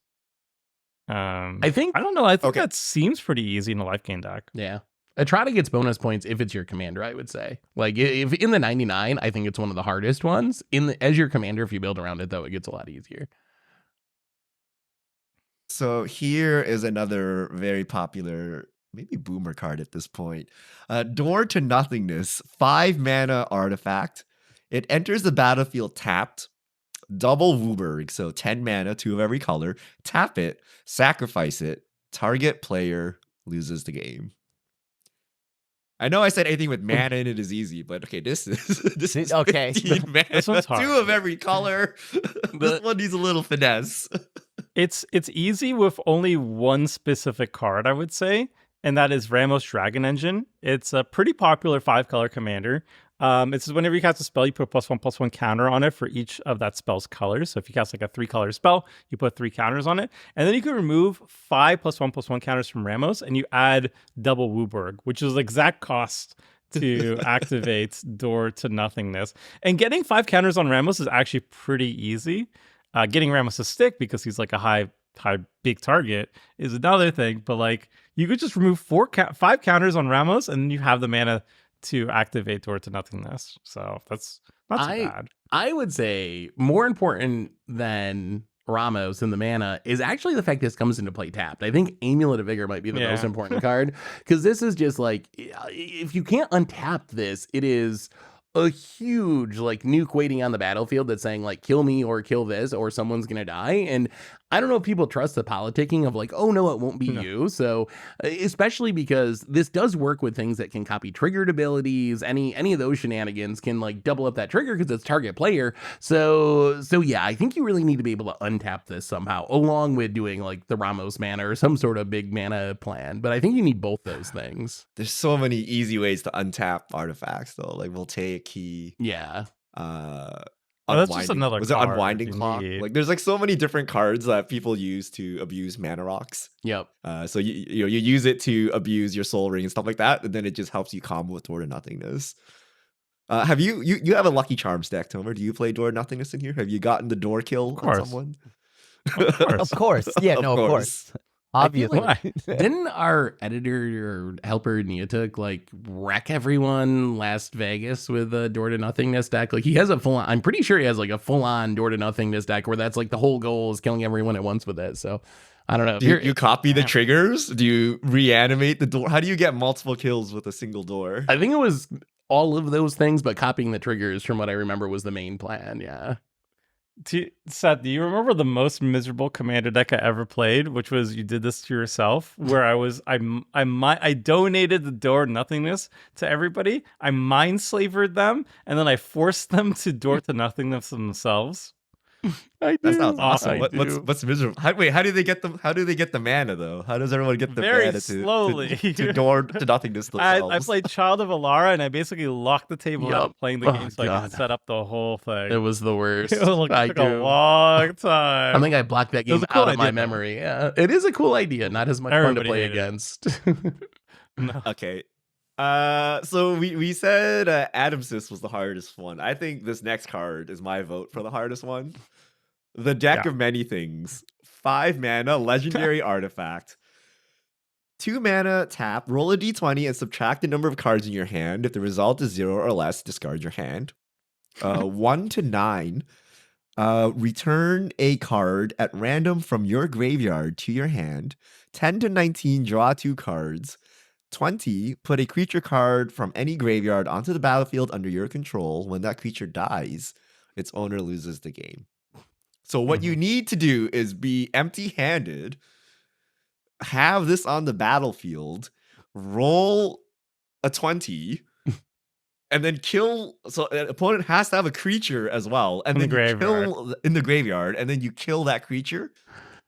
I think I don't know. I think Okay. that seems pretty easy in a life gain deck. Yeah. Etrata gets bonus points if it's your commander, I would say. Like, if in the 99, I think it's one of the hardest ones. As your commander, if you build around it, though, it gets a lot easier. So here is another very popular, maybe boomer card at this point. Door to Nothingness, 5 mana artifact. It enters the battlefield tapped. Double Wooburg, so 10 mana, 2 of every color. Tap it, sacrifice it. Target player loses the game. I know I said anything with mana in it is easy, but okay, this is Okay. 15 mana, This one's 2 hard. of every color. This one needs a little finesse. It's easy with only one specific card, I would say, and that is Ramos Dragon Engine. It's a pretty popular 5-color commander. It says whenever you cast a spell, you put a +1/+1 counter on it for each of that spell's colors. So if you cast like a 3-color spell, you put 3 counters on it. And then you can remove 5 +1/+1 counters from Ramos, and you add double Wooburg, which is the exact cost to activate Door to Nothingness. And getting 5 counters on Ramos is actually pretty easy. Getting Ramos to stick because he's like a high big target is another thing. But like you could just remove 5 counters on Ramos, and you have the mana to activate Door to Nothingness. So that's not so bad. I would say more important than Ramos and the mana is actually the fact this comes into play tapped. I think Amulet of Vigor might be the most important card, because this is just like, if you can't untap this, it is a huge like nuke waiting on the battlefield that's saying like kill me or kill this or someone's gonna die. And I don't know if people trust the politicking of like, oh no, it won't be you. So especially because this does work with things that can copy triggered abilities, any of those shenanigans can like double up that trigger because it's target player. So yeah, I think you really need to be able to untap this somehow, along with doing like the Ramos mana or some sort of big mana plan. But I think you need both those things. There's so many easy ways to untap artifacts though, like Voltaic Key. Yeah. That's just another was it card Unwinding you Clock? need. Like there's like so many different cards that people use to abuse mana rocks. Yep. So you use it to abuse your Soul Ring and stuff like that, and then it just helps you combo with Door to Nothingness. Have you have a Lucky Charms deck, Tomer? Do you play Door to Nothingness in here? Have you gotten the door kill on someone? Of course. Yeah, Of no, of course. Obviously. Why? Didn't our editor or helper Niantic like wreck everyone Las Vegas with a Door to Nothingness deck? Like he has a full on, I'm pretty sure he has like a full on Door to Nothingness deck where that's like the whole goal is killing everyone at once with it. So I don't know. Do you copy the triggers? Do you reanimate the door? How do you get multiple kills with a single door? I think it was all of those things, but copying the triggers from what I remember was the main plan. Yeah. Seth, do you remember the most miserable commander deck I ever played, which was you did this to yourself, where I donated the Door Nothingness to everybody, I mind slavered them, and then I forced them to Door to Nothingness themselves. I That do. sounds awesome. I do. What's miserable? How do they get the mana though? How does everyone get the Very mana slowly. to Door to Nothingness themselves? I played Child of Alara, and I basically locked the table out playing the Oh, game so I God. could set up the whole thing. It was the worst. It took I a do. long time. I think I blocked that It was game a cool out of my idea, though. memory. Yeah, it is a cool idea. Not as much fun to Everybody play hated it. against. No. Okay. So we said Adam Sis was the hardest one. I think this next card is my vote for the hardest one. The Deck of Many Things. 5 mana, legendary artifact. 2 mana, tap, roll a d20 and subtract the number of cards in your hand. If the result is 0 or less, discard your hand. 1 to 9. Return a card at random from your graveyard to your hand. 10 to 19, draw 2 cards. 20, put a creature card from any graveyard onto the battlefield under your control. When that creature dies, its owner loses the game. So what you need to do is be empty-handed, have this on the battlefield, roll a 20, and then kill. So an opponent has to have a creature as well, and In the then you graveyard. kill in the graveyard, and then you kill that creature,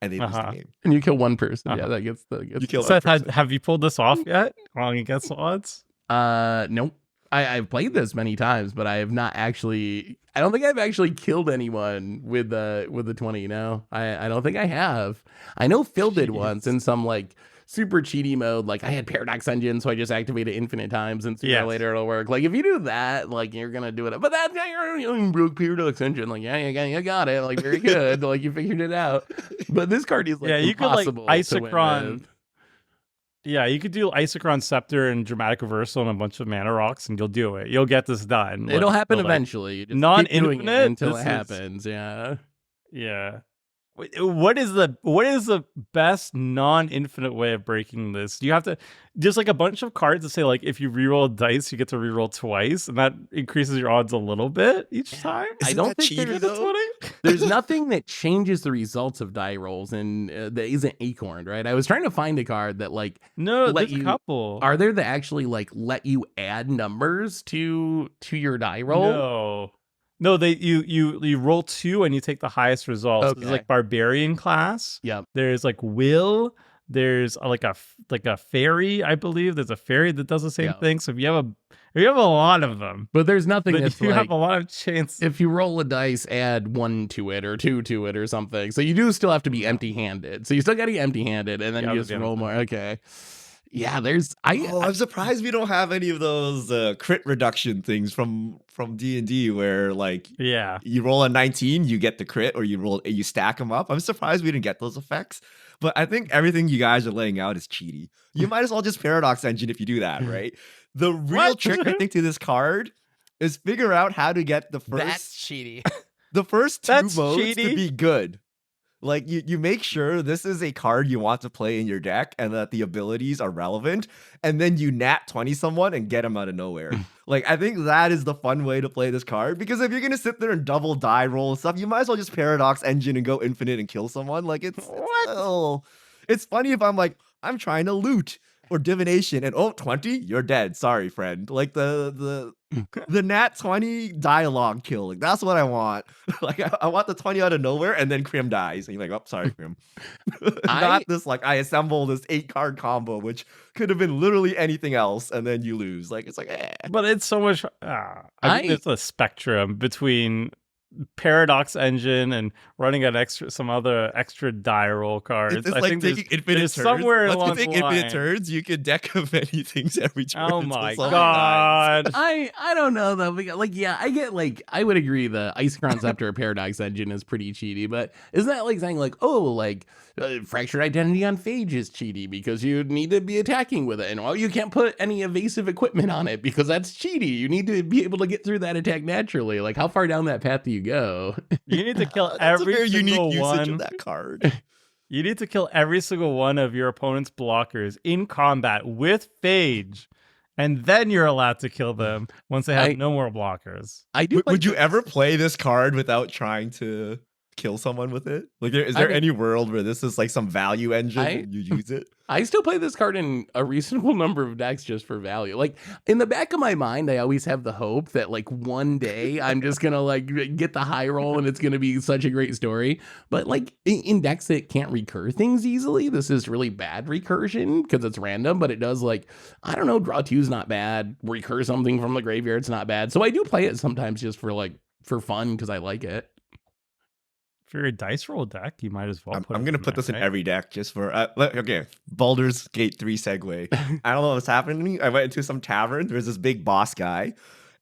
and they lose the game. And you kill one person. Yeah, Uh-huh. that gets the. You kill Seth, that person. have you pulled this off yet? Wrong against the odds? Nope. I've played this many times, but I have not actually. I don't think I've actually killed anyone with the 20. No, I don't think I have. I know Phil did once in some like super cheaty mode. Like I had Paradox Engine, so I just activate it infinite times, and sooner or Yes. later it'll work. Like if you do that, like you're gonna do it. But that guy, you broke Paradox Engine. Like you got it. Like very good. Like you figured it out. But this card is like Yeah, you could, like, impossible to win Isochron with. Yeah, you could do Isochron Scepter and Dramatic Reversal and a bunch of mana rocks, and you'll do it. You'll get this done. It'll happen Like, eventually. You just keep doing it non-infinite, until this it is- happens. Yeah. Yeah. What is the best non-infinite way of breaking this? You have to just like a bunch of cards that say like if you reroll dice, you get to reroll twice, and that increases your odds a little bit each time. I Isn't don't that think cheaty, there's though? there's nothing that changes the results of die rolls and that isn't Acorn, right? I was trying to find a card that like No, let there's you- a couple. are there that actually like let you add numbers to your die roll? No, you roll 2 and you take the highest result. So there's Okay. like barbarian class. Yep. There's like will. There's like a fairy, I believe. There's a fairy that does the same Yeah. thing. So if you have You have a lot of them. But there's nothing But that's you like, have a lot of chance. if you roll a dice, add 1 to it or 2 to it or something. So you do still have to be empty-handed. So you still got to be empty-handed, and then Yeah, you I'll just be roll more. honest. Okay. Yeah, there's I'm surprised we don't have any of those crit reduction things from D&D where like Yeah. you roll a 19, you get the crit, or you stack them up. I'm surprised we didn't get those effects. But I think everything you guys are laying out is cheaty. You might as well just Paradox Engine if you do that, right? The real What? trick I think to this card is figure out how to get the That's first cheaty. the first 2 That's modes cheaty. to be good. Like you make sure this is a card you want to play in your deck and that the abilities are relevant, and then you nat 20 someone and get them out of nowhere. Like I think that is the fun way to play this card, because if you're gonna sit there and double die roll and stuff, you might as well just Paradox Engine and go infinite and kill someone. Like it's funny if I'm like, I'm trying to loot or divination and 20, you're dead. Sorry, friend. Like the nat 20 dialogue kill. Like that's what I want. Like I want the 20 out of nowhere and then Krim dies. And you're like, oh, sorry, Krim. Not this like I assemble this 8-card combo, which could have been literally anything else, and then you lose. Like it's like But it's so much. I think there's a spectrum between Paradox Engine and running some other extra die roll cards. It's I like think taking infinite there's turns. somewhere Once along you take the infinite line. turns, you can deck of many things every turn. Oh until my someone god! dies. I don't know though. Because, like, yeah, I get like I would agree the Isochron Scepter or Paradox Engine is pretty cheaty, but isn't that like saying like, oh, like Fractured Identity on Phage is cheaty because you need to be attacking with it, and you can't put any evasive equipment on it because that's cheaty. You need to be able to get through that attack naturally. Like, how far down that path do you go? You need to kill That's a every very unique single usage one. of that card. You need to kill every single one of your opponent's blockers in combat with Phage, and then you're allowed to kill them once they have no more blockers. I do. Would you ever play this card without trying to kill someone with it? Like, is there any world where this is like some value engine and you use it? I still play this card in a reasonable number of decks just for value. Like, in the back of my mind, I always have the hope that like one day I'm just gonna like get the high roll and it's gonna be such a great story. But like in decks that can't recur things easily, this is really bad recursion because it's random, but it does like, I don't know, draw 2's not bad, recur something from the graveyard's not bad. So I do play it sometimes just for fun because I like it. For your dice roll deck, you might as well. I'm gonna put this in every deck just for okay. Baldur's Gate 3 segue. I don't know what's happening to me. I went into some tavern. There's this big boss guy,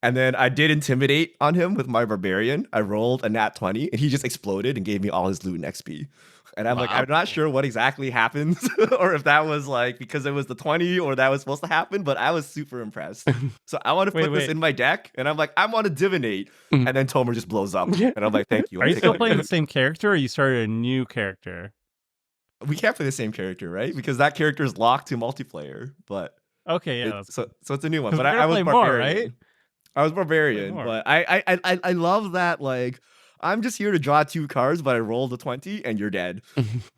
and then I did intimidate on him with my barbarian. I rolled a nat 20, and he just exploded and gave me all his loot and XP. And I'm like, I'm not sure what exactly happens, or if that was like because it was the 20 or that was supposed to happen, but I was super impressed. So I want to put this in my deck, and I'm like, I want to divinate, and then Tomer just blows up, and I'm like, thank you. Are you still playing the same character, or you started a new character? We can't play the same character, right? Because that character is locked to multiplayer. But okay, yeah. So it's a new one. 'Cause But we're I gonna was play more, barbarian. right? I was barbarian, more. but I love that. Like, I'm just here to draw 2 cards, but I rolled a 20 and you're dead.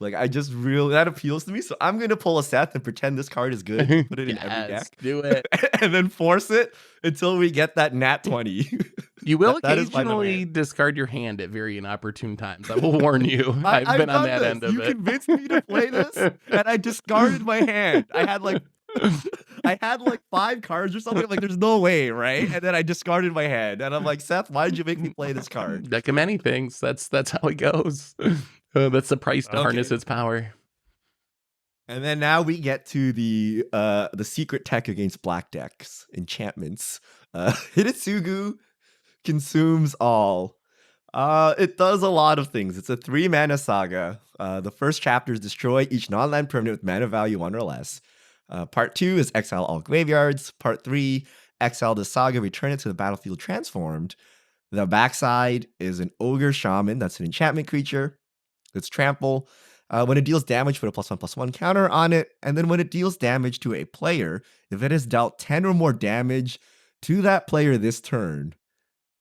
Like, I just really, that appeals to me. So I'm gonna pull a Seth and pretend this card is good, put it in every deck, Do it. and then force it until we get that nat 20. You will That is my occasionally demand. discard your hand at very inopportune times. I will warn you. I've been on done that this. end of you it. convinced me to play this, and I discarded my hand. I had like 5 cards or something. I'm like, there's no way, right? And then I discarded my hand, and I'm like, Seth, why did you make me play this card? Deck of many things. That's how it goes. That's the price to harness its power. And then now we get to the secret tech against black decks, enchantments. Hitotsugu consumes all. It does a lot of things. It's a 3-mana saga. The first chapter is destroy each non-land permanent with mana value 1 or less. Part 2 is exile all graveyards. Part 3, exile the saga, return it to the battlefield transformed. The backside is an ogre shaman. That's an enchantment creature. It's trample. When it deals damage, put a +1/+1 counter on it. And then when it deals damage to a player, if it has dealt 10 or more damage to that player this turn,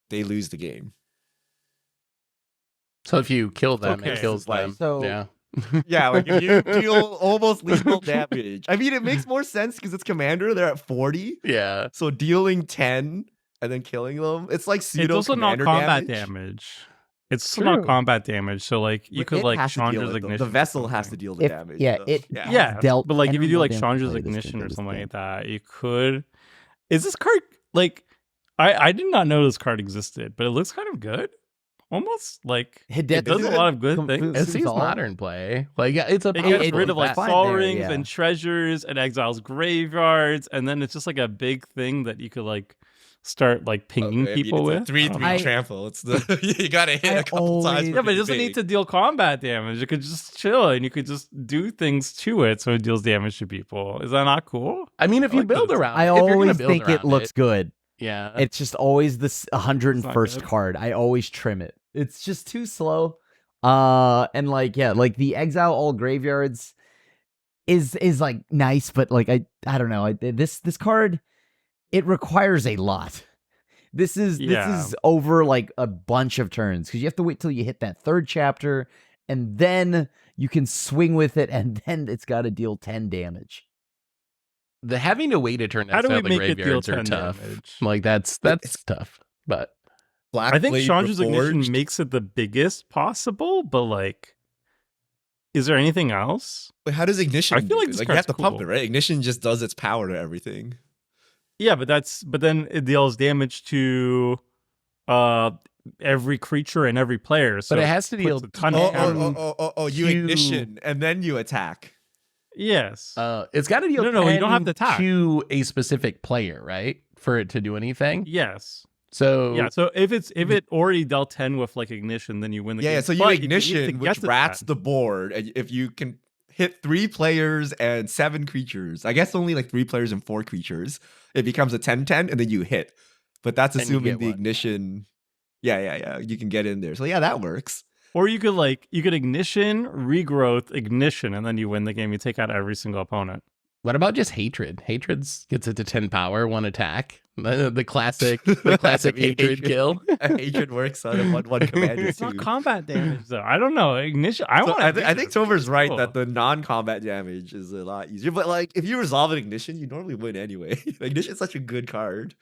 they lose the game. So if you kill them, Okay. it kills them. So- yeah. Yeah, like if you deal almost lethal damage. I mean, it makes more sense because it's commander. They're at 40. Yeah. So dealing 10 and then killing them, it's like pseudo It's also not commander combat damage. It's also not combat damage. So like you could It like has to deal Chandra's it, though. ignition. The vessel has to deal the damage. though. Yeah, dealt but like 10 if or you do more like damage Chandra's to play this ignition game, or this something game. like that, you could. Is this card like I did not know this card existed, but it looks kind of good. Almost like it does a lot of good things. It sees modern play. Like it's a It gets rid of like fine Sol there, Rings yeah. and treasures and exiles graveyards, and then it's just like a big thing that you could like start like pinging people with. 3/3 trample. It's the you gotta hit a couple times. Yeah, but it doesn't need to deal combat damage. It could just chill and you could just do things to it so it deals damage to people. Is that not cool? I mean, if you like build this. around, I if you're gonna always build think it around looks good. Yeah, It's just always this 101st good. card. I always trim it. It's just too slow. And like like the exile all graveyards is like nice, but like I don't know. This card, it requires a lot. This is over like a bunch of turns because you have to wait till you hit that 3rd chapter, and then you can swing with it, and then it's got to deal 10 damage. the having to wait a turn How do outside we the make it deal graveyards are 10 tough. damage? Like that's tough, but. Black I think Blade Chandra's Ignition Reforged. makes it the biggest possible, but like, is there anything else? Wait, how does Ignition? I feel like do it? this Like you have card's to pump cool. it, right? Ignition just does its power to everything. Yeah, but then it deals damage to every creature and every player. So But it has to puts deal a ton Oh, of damage. you you- Ignition and then you attack. Yes. It's got to deal No, you don't have 10 to attack. to a specific player, right? For it to do anything. Yes. So Yeah. So if it already dealt 10 with like Ignition, then you win the game. Yeah, so you But if need to Ignition, get which to rats 10 the board, and if you can hit 3 players and 7 creatures, I guess only like 3 players and 4 creatures, it becomes a 10/10, and then you hit. But that's And you assuming get the one. Ignition. Yeah. You can get in there. So yeah, that works. Or you could Ignition, Regrowth, Ignition, and then you win the game. You take out every single opponent. what about just Hatred? Hatred's gets it to 10 power, 1 attack. The classic hatred kill. Hatred works on a 1/1 commander It's not too. combat damage though. I don't know. Ignition. So I think Tover's right Cool. that the non-combat damage is a lot easier. But like, if you resolve an Ignition, you normally win anyway. Ignition is such a good card.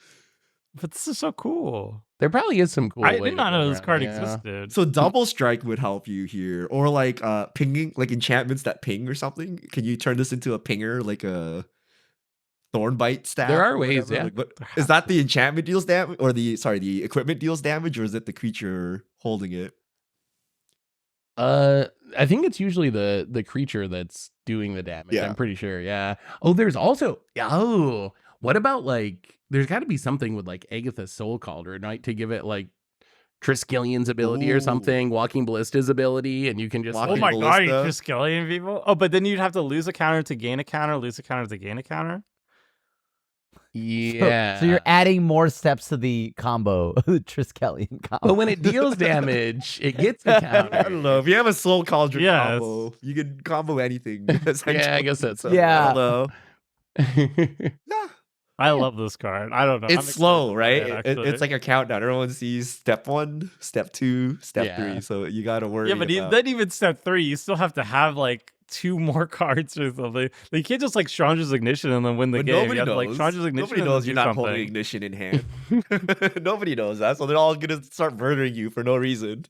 But this is so cool. There probably is some cool. I way did to not go know this around card it, yeah. existed. So double strike would help you here, or like pinging, like enchantments that ping or something. Can you turn this into a pinger, like a Thornbite staff? There are or ways, whatever? yeah. Like, what, is that the enchantment deals damage, or the equipment deals damage, or is it the creature holding it? I think it's usually the creature that's doing the damage. Yeah. I'm pretty sure. Yeah. Oh, there's also what about like there's got to be something with like Agatha's Soul Cauldron, right? To give it like Triskelion's ability or Ooh. something, Walking Ballista's ability, and you can just Walking Oh my like, god, you Ballista. just killing people? Oh, but then you'd have to lose a counter to gain a counter, lose a counter to gain a counter. yeah. So you're adding more steps to the combo, the Triskelion combo. But when it deals damage, it gets a I counter. don't know. If you have a Soul Cauldron Yes. combo, you can combo anything. Yeah, I guess that's Yeah. I don't know. Yeah. I love this card. I don't know. It's slow, right? Yeah, It's like a countdown. Everyone sees step 1, step 2, step Yeah. 3. So you got to worry. yeah, but about... then even step 3, you still have to have like 2 more cards or something. Like, you can't just like Chandra's Ignition and then win the But game. nobody You have to, like knows. Chandra's Ignition. Nobody and knows then you're do not holding something. Ignition in hand. Nobody knows that. So they're all gonna start murdering you for no reason.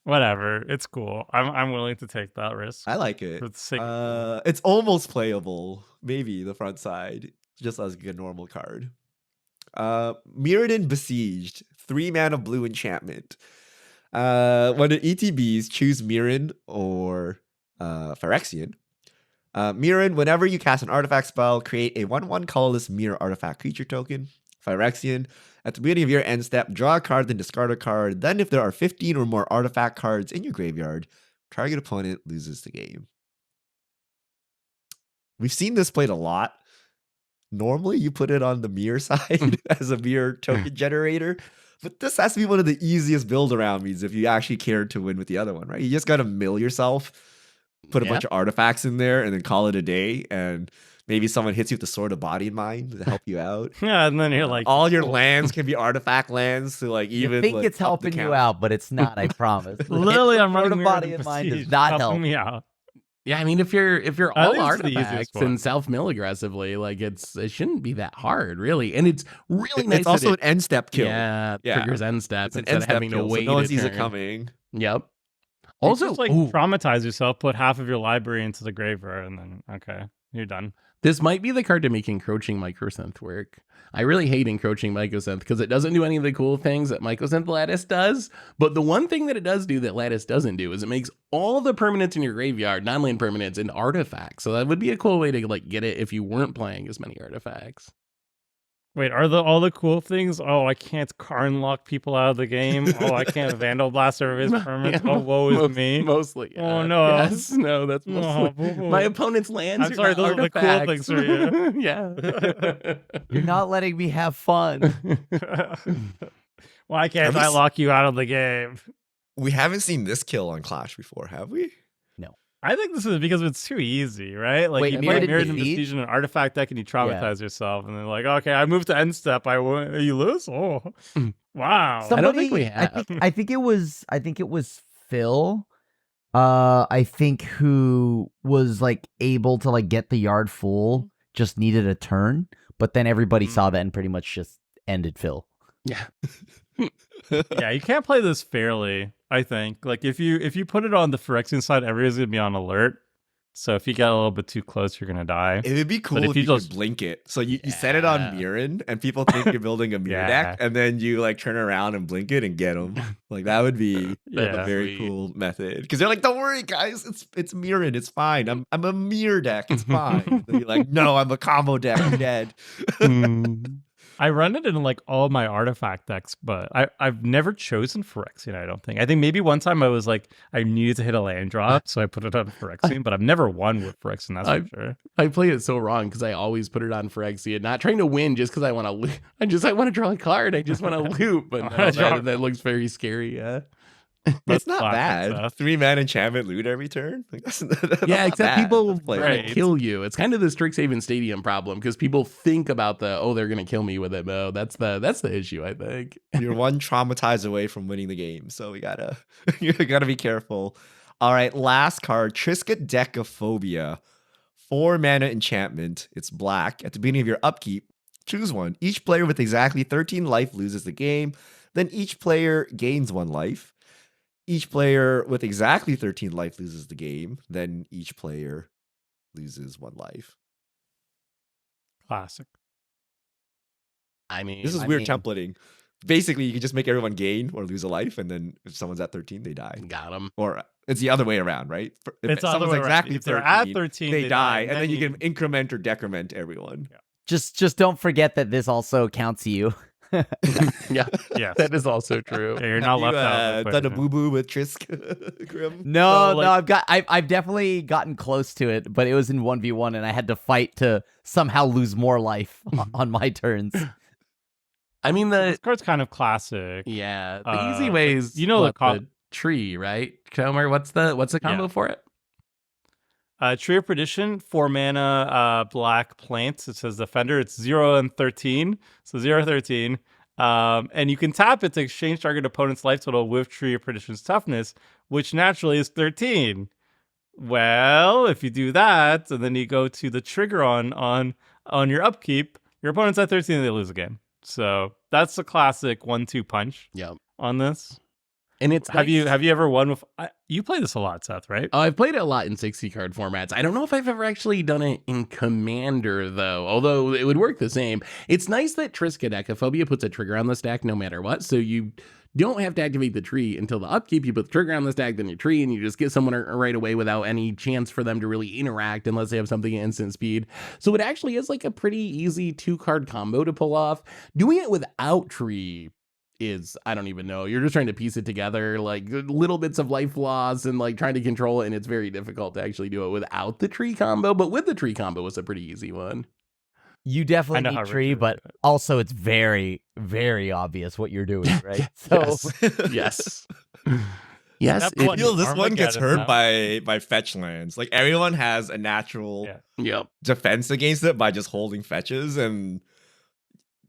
Whatever. It's cool. I'm willing to take that risk. I like it. For the sake of It's almost playable. Maybe the front side, just as a normal card. Mirrodin Besieged, 3 mana blue enchantment. When it ETBs, choose Mirrodin or Phyrexian. Mirrodin, whenever you cast an artifact spell, create a 1/1 colorless mirror artifact creature token. Phyrexian, at the beginning of your end step, draw a card, then discard a card. Then, if there are 15 or more artifact cards in your graveyard, target opponent loses the game. We've seen this played a lot. Normally, you put it on the mirror side as a mirror token generator, but this has to be one of the easiest build around means if you actually care to win with the other one, right? You just got to mill yourself, put a bunch of artifacts in there, and then call it a day. And maybe someone hits you with the Sword of Body and Mind to help you out. Yeah, and then you're like, All your lands can be artifact lands to like even you think like, it's up the helping you count. out, but it's not. I promise. literally, I'm Sword running of Body Mirrodin and Mind Besieged. does not Helping help. me out. Yeah, I mean, if you're I all think it's the easiest artifacts one. and self mill aggressively, like it shouldn't be that hard, really. And it's really nice. It's also that an end step kill. Yeah, Yeah. triggers end step It's an instead end of step having kill, to wait. so no one a sees it turn. coming. Yep. Also, Also, just like ooh, traumatize yourself, put half of your library into the graveyard, and then okay. You're done. This might be the card to make encroaching Microsynth work. I really hate encroaching Microsynth because it doesn't do any of the cool things that Microsynth Lattice does. But the one thing that it does do that Lattice doesn't do is it makes all the permanents in your graveyard, non-land permanents, into artifacts. So that would be a cool way to like get it if you weren't playing as many artifacts. Wait, are all the cool things? Oh, I can't Karn lock people out of the game. Oh, I can't Vandal Blast everybody's permanents. Oh, woe is me. Mostly. Yeah. Oh, no. Yes, no, that's mostly. My opponent's lands. I'm sorry, those are the cool things for you. Yeah. You're not letting me have fun. Why can't I lock you out of the game? We haven't seen this kill on Clash before, have we? I think this is because it's too easy, right? Like Wait, you play Mirrored Mirrored Defeat? Investige in an artifact deck and you traumatize yourself, and then like, okay, I moved to end step. I win. You lose. Oh, wow. I don't think we have. I think it was Phil. I think who was like able to like get the yard full, just needed a turn, but then everybody saw that and pretty much just ended Phil. Yeah. Yeah, you can't play this fairly. I think like if you put it on the Phyrexian side, everybody's gonna be on alert. So if you get a little bit too close, you're gonna die. It would be cool if you just could blink it. So you set it on Mirren, and people think you're building a mirror deck, and then you like turn around and blink it and get them. Like that would be a very cool method. Because they're like, "Don't worry, guys, it's Mirren, it's fine. I'm a mirror deck, it's fine." And you're like, "No, I'm a combo deck. I'm dead." I run it in like all of my artifact decks, but I've never chosen Phyrexian, I don't think. I think maybe one time I was like, I needed to hit a land drop, so I put it on Phyrexian, but I've never won with Phyrexian, that's for sure. I play it so wrong because I always put it on Phyrexian, not trying to win just because I want to loot. I want to draw a card. I just want to loot, but no, that looks very scary, yeah. It's not bad. 3-man enchantment loot every turn. Like, that's yeah, except bad. people try to kill you. It's kind of the Strixhaven Stadium problem because people think about they're gonna kill me with it. No, that's the issue. I think you're one traumatized away from winning the game, so you gotta be careful. All right, last card, Triskaidekaphobia, 4-mana enchantment. It's black. At the beginning of your upkeep, choose one. Each player with exactly 13 life loses the game. Then each player gains 1 life. Each player with exactly 13 life loses the game. Then each player loses 1 life. Classic. I mean, this is weird templating. Basically, you can just make everyone gain or lose a life, and then if someone's at 13, they die. Got them. Or it's the other way around, right? If someone's exactly if they're at 13, they die, and then you can increment or decrement everyone. Yeah. Just don't forget that this also counts you. Yeah, that is also true. Yeah, you're not left out. Done a boo boo with Trisk Grim? No, I've definitely gotten close to it, but it was in 1v1, and I had to fight to somehow lose more life on my turns. I mean, this card's kind of classic. Yeah, the easy way is the tree, right? Comer, what's the combo for it? Tree of Perdition, 4-mana black plants. It says Defender. It's 0 and 13. So 0, 13. And you can tap it to exchange target opponent's life total with Tree of Perdition's toughness, which naturally is 13. Well, if you do that, and then you go to the trigger on your upkeep, your opponent's at 13 and they lose again. So that's a classic 1-2 punch on this. And it's have you ever won with you play this a lot, Seth, right? Oh, I've played it a lot in 60 card formats. I don't know if I've ever actually done it in Commander though, although it would work the same. It's nice that Triskaidekaphobia puts a trigger on the stack no matter what, so you don't have to activate the tree until the upkeep. You put the trigger on the stack, then your tree, and you just get someone right away without any chance for them to really interact unless they have something at instant speed. So it actually is like a pretty easy 2-card combo to pull off. Doing it without tree is, I don't even know. You're just trying to piece it together, like little bits of life loss and like trying to control it, and it's very difficult to actually do it without the tree combo. But with the tree combo, it's a pretty easy one. You definitely need tree, but also it's very, very obvious what you're doing, right? So yes. Yes, I feel this one gets hurt by fetch lands. Like everyone has a natural defense against it by just holding fetches, and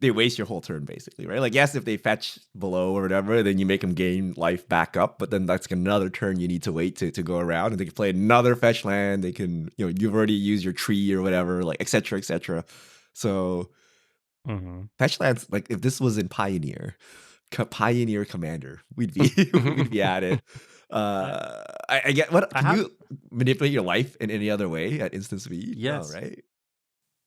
they waste your whole turn basically, right? Like, yes, if they fetch below or whatever, then you make them gain life back up, but then that's another turn you need to wait to go around, and they can play another fetch land. They can, you've already used your tree or whatever, like, etc., etc. So fetch lands, like if this was in Pioneer Commander, we'd be at it. I I get what. I Can have- you manipulate your life in any other way at instant speed? Yes. No, right?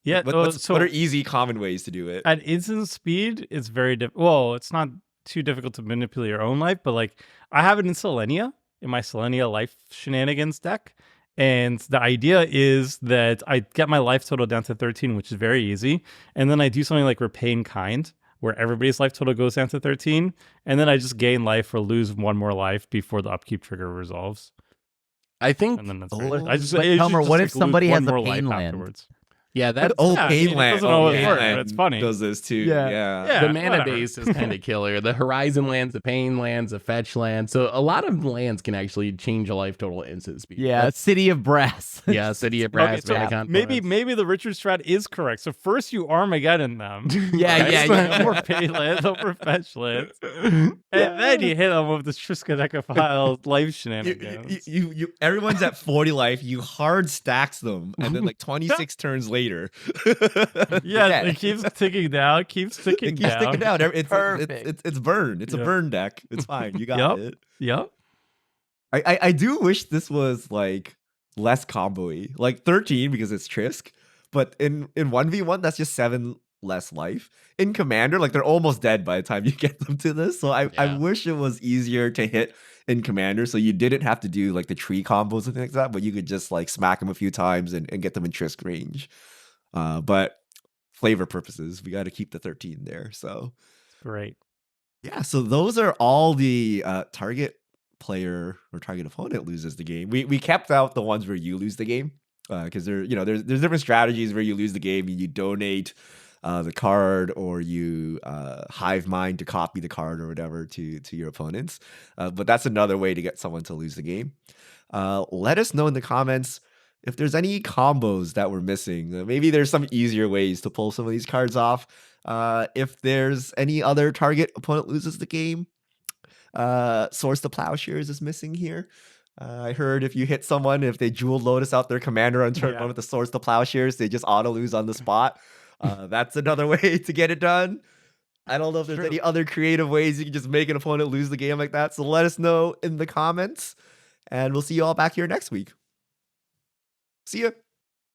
Yeah. What are easy, common ways to do it? At instant speed, it's very well, it's not too difficult to manipulate your own life, but like I have it in Selenia, in my Selenia life shenanigans deck. And the idea is that I get my life total down to 13, which is very easy. And then I do something like Repay in Kind, where everybody's life total goes down to 13. And then I just gain life or lose one more life before the upkeep trigger resolves. I think, And then that's Oh, I just, but it's Elmer, just what like if somebody lose has one a more life pain land? afterwards. yeah, that's Oh, Yeah, I mean, it Painland. doesn't always Painland work, but it's funny. Does this too. Yeah. Yeah. the mana whatever. base is kind of killer. The Horizon lands, the Pain lands, the Fetch land. So a lot of lands can actually change a life total at instant speed. Yeah, City of Brass. Yeah, City of Brass. Okay, so Vatican maybe Forest. the Richard Strat is correct. So first you Armageddon them. Yeah, right? yeah, So yeah. No more pay lands, no more fetch lands. And then you hit them with the Triskaidekaphile life shenanigans. Everyone's at 40 life. You hard stacks them, and then like 26 turns later. Yeah, it keeps ticking down, keeps ticking It keeps down. sticking down. It's Perfect. it's burn. It's a Yeah. burn deck. It's fine. You got Yup. it. Yep. I do wish this was like less combo-y. Like 13 because it's Trisk, but in 1v1 that's just 7 less life. In Commander, like they're almost dead by the time you get them to this. So I Yeah. wish it was easier to hit in Commander, so you didn't have to do like the tree combos and things like that, but you could just like smack them a few times and get them in Trisk range. But flavor purposes, we got to keep the 13 there. So Great. yeah, so those are all the target player or target opponent loses the game. We kept out the ones where you lose the game because there's different strategies where you lose the game and you donate the card or you hive mind to copy the card or whatever to your opponents. But that's another way to get someone to lose the game. Let us know in the comments if there's any combos that we're missing. Maybe there's some easier ways to pull some of these cards off. If there's any other target opponent loses the game, Source the Plowshares is missing here. I heard if you hit someone, if they Jewel Lotus out their commander on turn 1 with the Source the Plowshares, they just auto lose on the spot. That's another way to get it done. I don't know if there's any other creative ways you can just make an opponent lose the game like that. So let us know in the comments, and we'll see you all back here next week. See ya.